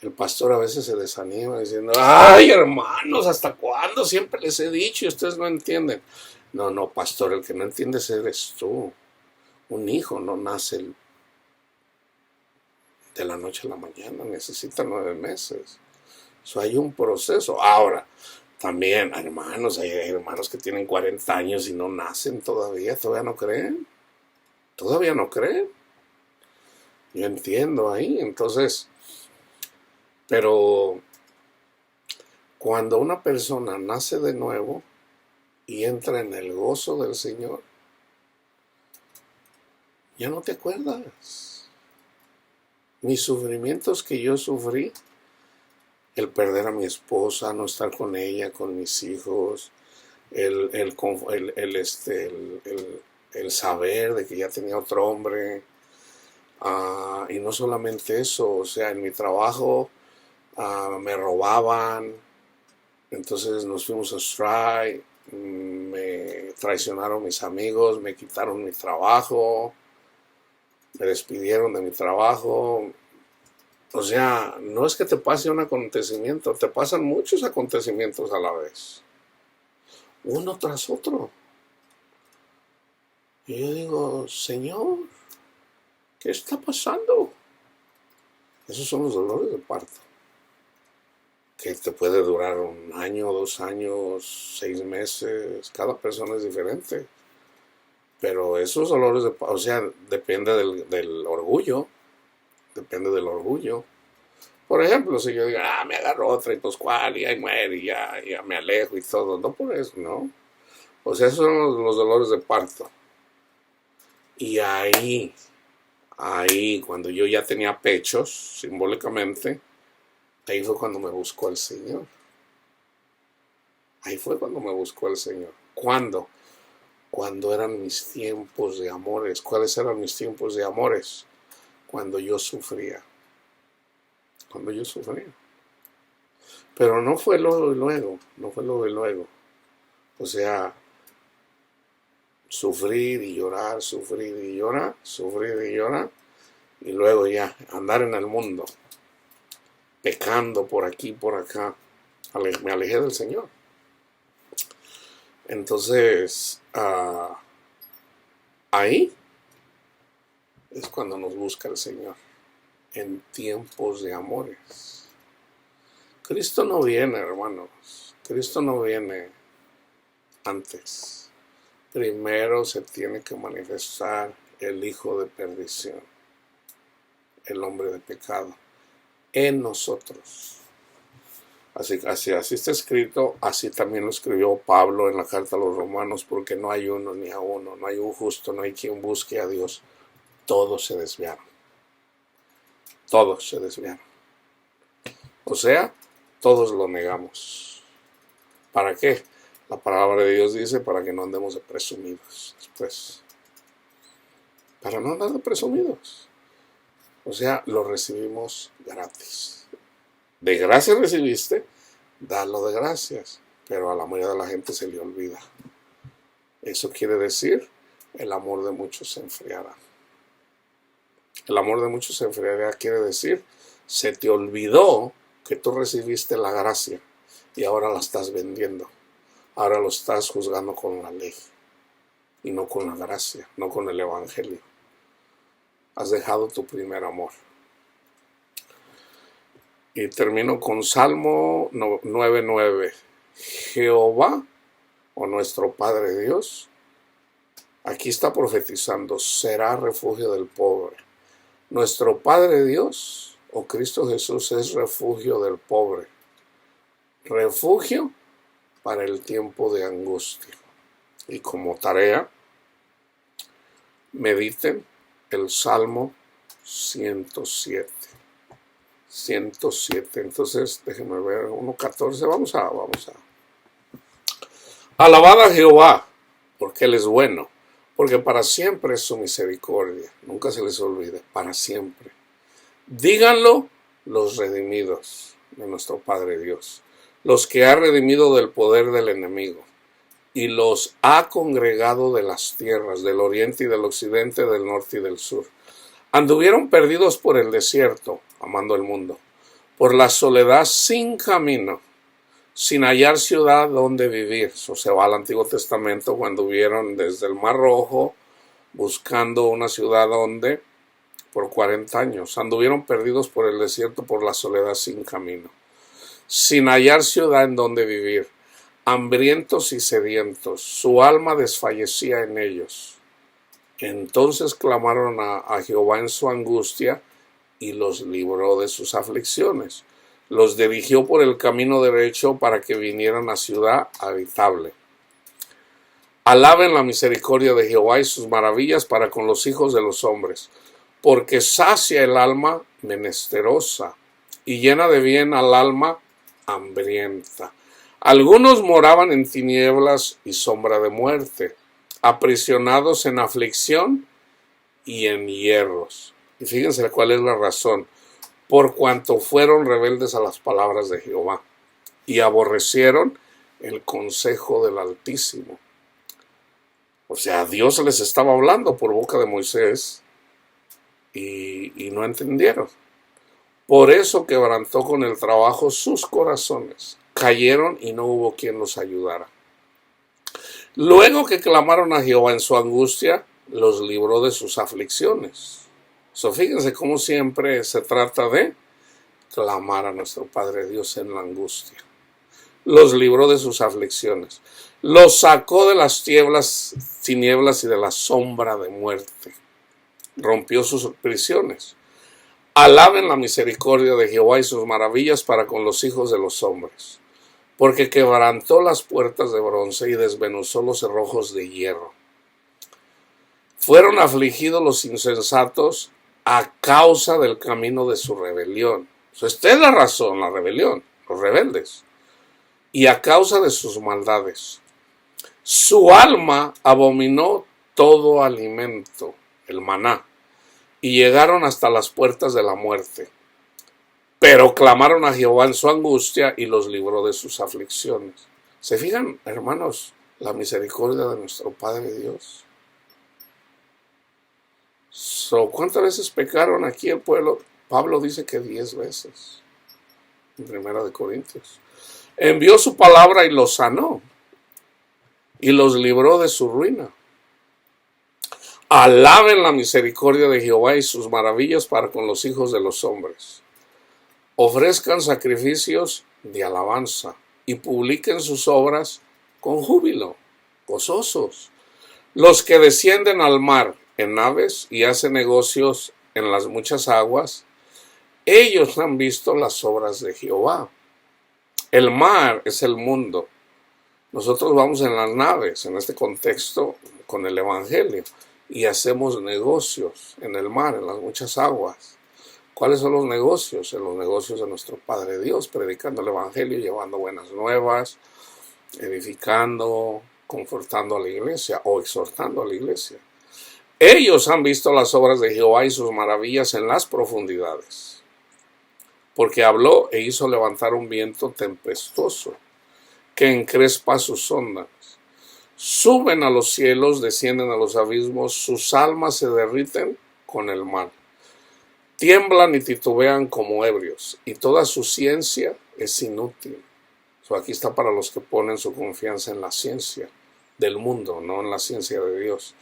El pastor a veces se desanima diciendo, ay hermanos, ¿hasta cuándo? Siempre les he dicho y ustedes no entienden. No, no, pastor, el que no entiendes eres tú. Un hijo no nace de la noche a la mañana, necesita 9 meses. Eso hay un proceso. Ahora, también, hermanos, hay hermanos que tienen 40 años y no nacen todavía no creen. Todavía no creen. Yo entiendo ahí, entonces, pero cuando una persona nace de nuevo y entra en el gozo del Señor, ya no te acuerdas. Mis sufrimientos que yo sufrí, el perder a mi esposa, no estar con ella, con mis hijos, el saber de que ya tenía otro hombre, y no solamente eso, o sea, en mi trabajo me robaban, entonces nos fuimos a strike, me traicionaron mis amigos, me quitaron mi trabajo, me despidieron de mi trabajo. O sea, no es que te pase un acontecimiento, te pasan muchos acontecimientos a la vez, uno tras otro. Y yo digo, Señor, ¿qué está pasando? Esos son los dolores de parto, que te puede durar 1 año, 2 años, 6 meses, cada persona es diferente. Pero esos dolores de parto, o sea, depende del orgullo, depende del orgullo. Por ejemplo, si yo digo, me agarró otra y pues cuál, y ahí muere, y ya me alejo y todo, no por eso, ¿no? O sea, esos son los dolores de parto. Y ahí, cuando yo ya tenía pechos, simbólicamente, ahí fue cuando me buscó el Señor. Ahí fue cuando me buscó el Señor. ¿Cuándo? Cuando eran mis tiempos de amores. ¿Cuáles eran mis tiempos de amores? Cuando yo sufría. Cuando yo sufría. Pero no fue luego y luego. No fue luego y luego. O sea, sufrir y llorar, sufrir y llorar, sufrir y llorar. Y luego ya, andar en el mundo, pecando por aquí, por acá. Me alejé del Señor. Entonces, ahí es cuando nos busca el Señor, en tiempos de amores. Cristo no viene, hermanos. Cristo no viene antes. Primero se tiene que manifestar el hijo de perdición, el hombre de pecado, en nosotros. Así está escrito, así también lo escribió Pablo en la carta a los Romanos, porque no hay uno ni a uno, no hay un justo, no hay quien busque a Dios. Todos se desviaron. Todos se desviaron. O sea, todos lo negamos. ¿Para qué? La palabra de Dios dice para que no andemos de presumidos. Después, para no andar de presumidos. O sea, lo recibimos gratis. De gracia recibiste, dalo de gracias. Pero a la mayoría de la gente se le olvida. Eso quiere decir, el amor de muchos se enfriará. El amor de muchos se enfriará quiere decir, se te olvidó que tú recibiste la gracia y ahora la estás vendiendo. Ahora lo estás juzgando con la ley y no con la gracia, no con el evangelio. Has dejado tu primer amor. Y termino con Salmo 9:9. Jehová, o nuestro Padre Dios, aquí está profetizando, será refugio del pobre. Nuestro Padre Dios, o Cristo Jesús, es refugio del pobre. Refugio para el tiempo de angustia. Y como tarea, mediten el Salmo 107. 107. Entonces, déjenme ver, 1:14. Vamos a. Alabad a Jehová, porque Él es bueno, porque para siempre es su misericordia. Nunca se les olvide, para siempre. Díganlo los redimidos de nuestro Padre Dios, los que ha redimido del poder del enemigo, y los ha congregado de las tierras, del oriente y del occidente, del norte y del sur. Anduvieron perdidos por el desierto, amando el mundo, por la soledad sin camino, sin hallar ciudad donde vivir. Eso se va al Antiguo Testamento cuando vieron desde el Mar Rojo buscando una ciudad donde por 40 años. Anduvieron perdidos por el desierto, por la soledad sin camino, sin hallar ciudad en donde vivir, hambrientos y sedientos. Su alma desfallecía en ellos. Entonces clamaron a Jehová en su angustia y los libró de sus aflicciones. Los dirigió por el camino derecho para que vinieran a ciudad habitable. Alaben la misericordia de Jehová y sus maravillas para con los hijos de los hombres, porque sacia el alma menesterosa y llena de bien al alma hambrienta. Algunos moraban en tinieblas y sombra de muerte, aprisionados en aflicción y en hierros. Y fíjense cuál es la razón. Por cuanto fueron rebeldes a las palabras de Jehová y aborrecieron el consejo del Altísimo. O sea, Dios les estaba hablando por boca de Moisés y no entendieron. Por eso quebrantó con el trabajo sus corazones. Cayeron y no hubo quien los ayudara. Luego que clamaron a Jehová en su angustia, los libró de sus aflicciones. Fíjense cómo siempre se trata de clamar a nuestro Padre Dios en la angustia. Los libró de sus aflicciones. Los sacó de las tinieblas y de la sombra de muerte. Rompió sus prisiones. Alaben la misericordia de Jehová y sus maravillas para con los hijos de los hombres, porque quebrantó las puertas de bronce y desmenuzó los cerrojos de hierro. Fueron afligidos los insensatos a causa del camino de su rebelión. Esta es la razón, la rebelión, los rebeldes. Y a causa de sus maldades. Su alma abominó todo alimento, el maná, y llegaron hasta las puertas de la muerte. Pero clamaron a Jehová en su angustia y los libró de sus aflicciones. ¿Se fijan, hermanos, la misericordia de nuestro Padre Dios? ¿Cuántas veces pecaron aquí el pueblo? Pablo dice que 10 veces. En 1 Corintios. Envió su palabra y los sanó. Y los libró de su ruina. Alaben la misericordia de Jehová y sus maravillas para con los hijos de los hombres. Ofrezcan sacrificios de alabanza y publiquen sus obras con júbilo, gozosos. Los que descienden al mar en naves y hacen negocios en las muchas aguas, ellos han visto las obras de Jehová. El mar es el mundo. Nosotros vamos en las naves, en este contexto, con el Evangelio, y hacemos negocios en el mar, en las muchas aguas. ¿Cuáles son los negocios? En los negocios de nuestro Padre Dios, predicando el Evangelio, llevando buenas nuevas, edificando, confortando a la iglesia o exhortando a la iglesia. Ellos han visto las obras de Jehová y sus maravillas en las profundidades, porque habló e hizo levantar un viento tempestuoso que encrespa sus ondas. Suben a los cielos, descienden a los abismos, sus almas se derriten con el mar. Tiemblan y titubean como ebrios, y toda su ciencia es inútil. Aquí está para los que ponen su confianza en la ciencia del mundo, no en la ciencia de Dios.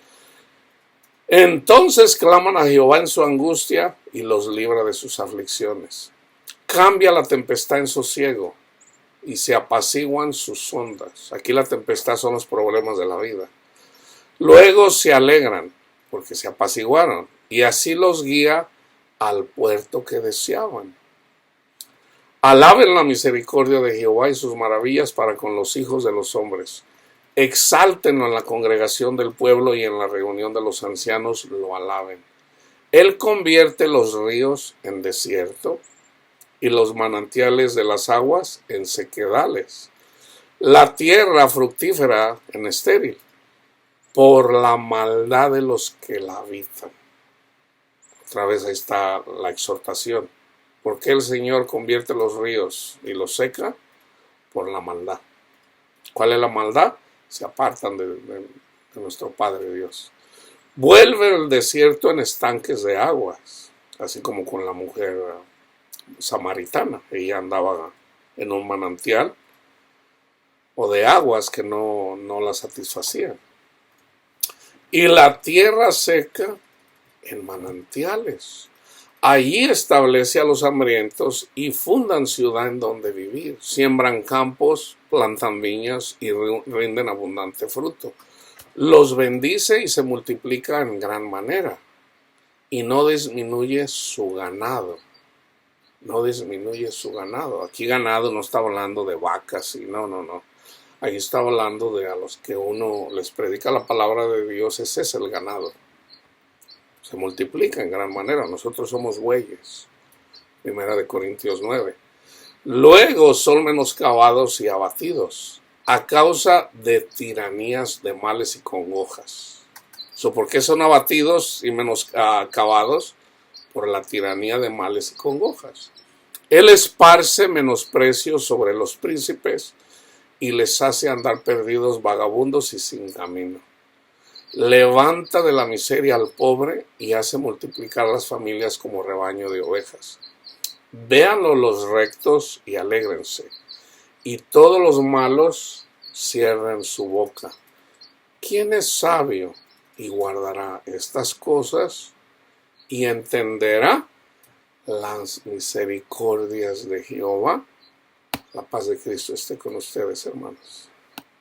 Entonces claman a Jehová en su angustia y los libra de sus aflicciones. Cambia la tempestad en sosiego y se apaciguan sus ondas. Aquí la tempestad son los problemas de la vida. Luego se alegran porque se apaciguaron y así los guía al puerto que deseaban. Alaben la misericordia de Jehová y sus maravillas para con los hijos de los hombres. Exáltenlo en la congregación del pueblo y en la reunión de los ancianos lo alaben. Él convierte los ríos en desierto y los manantiales de las aguas en sequedales, la tierra fructífera en estéril, por la maldad de los que la habitan. Otra vez ahí está la exhortación. ¿Por qué el Señor convierte los ríos y los seca? Por la maldad. ¿Cuál es la maldad? Se apartan de nuestro Padre Dios. Vuelve el desierto en estanques de aguas, así como con la mujer samaritana. Ella andaba en un manantial o de aguas que no la satisfacían. Y la tierra seca en manantiales. Allí establece a los hambrientos y fundan ciudad en donde vivir. Siembran campos, plantan viñas y rinden abundante fruto. Los bendice y se multiplica en gran manera. Y no disminuye su ganado. No disminuye su ganado. Aquí ganado no está hablando de vacas y no. Ahí está hablando de a los que uno les predica la palabra de Dios. Ese es el ganado. Se multiplica en gran manera. Nosotros somos bueyes. 1 Corintios 9. Luego son menoscabados y abatidos a causa de tiranías, de males y congojas. ¿Por qué son abatidos y menoscabados? Por la tiranía de males y congojas. Él esparce menosprecio sobre los príncipes y les hace andar perdidos, vagabundos y sin camino. Levanta de la miseria al pobre y hace multiplicar las familias como rebaño de ovejas. Véanlo los rectos y alégrense, y todos los malos cierren su boca. ¿Quién es sabio y guardará estas cosas y entenderá las misericordias de Jehová? La paz de Cristo esté con ustedes, hermanos.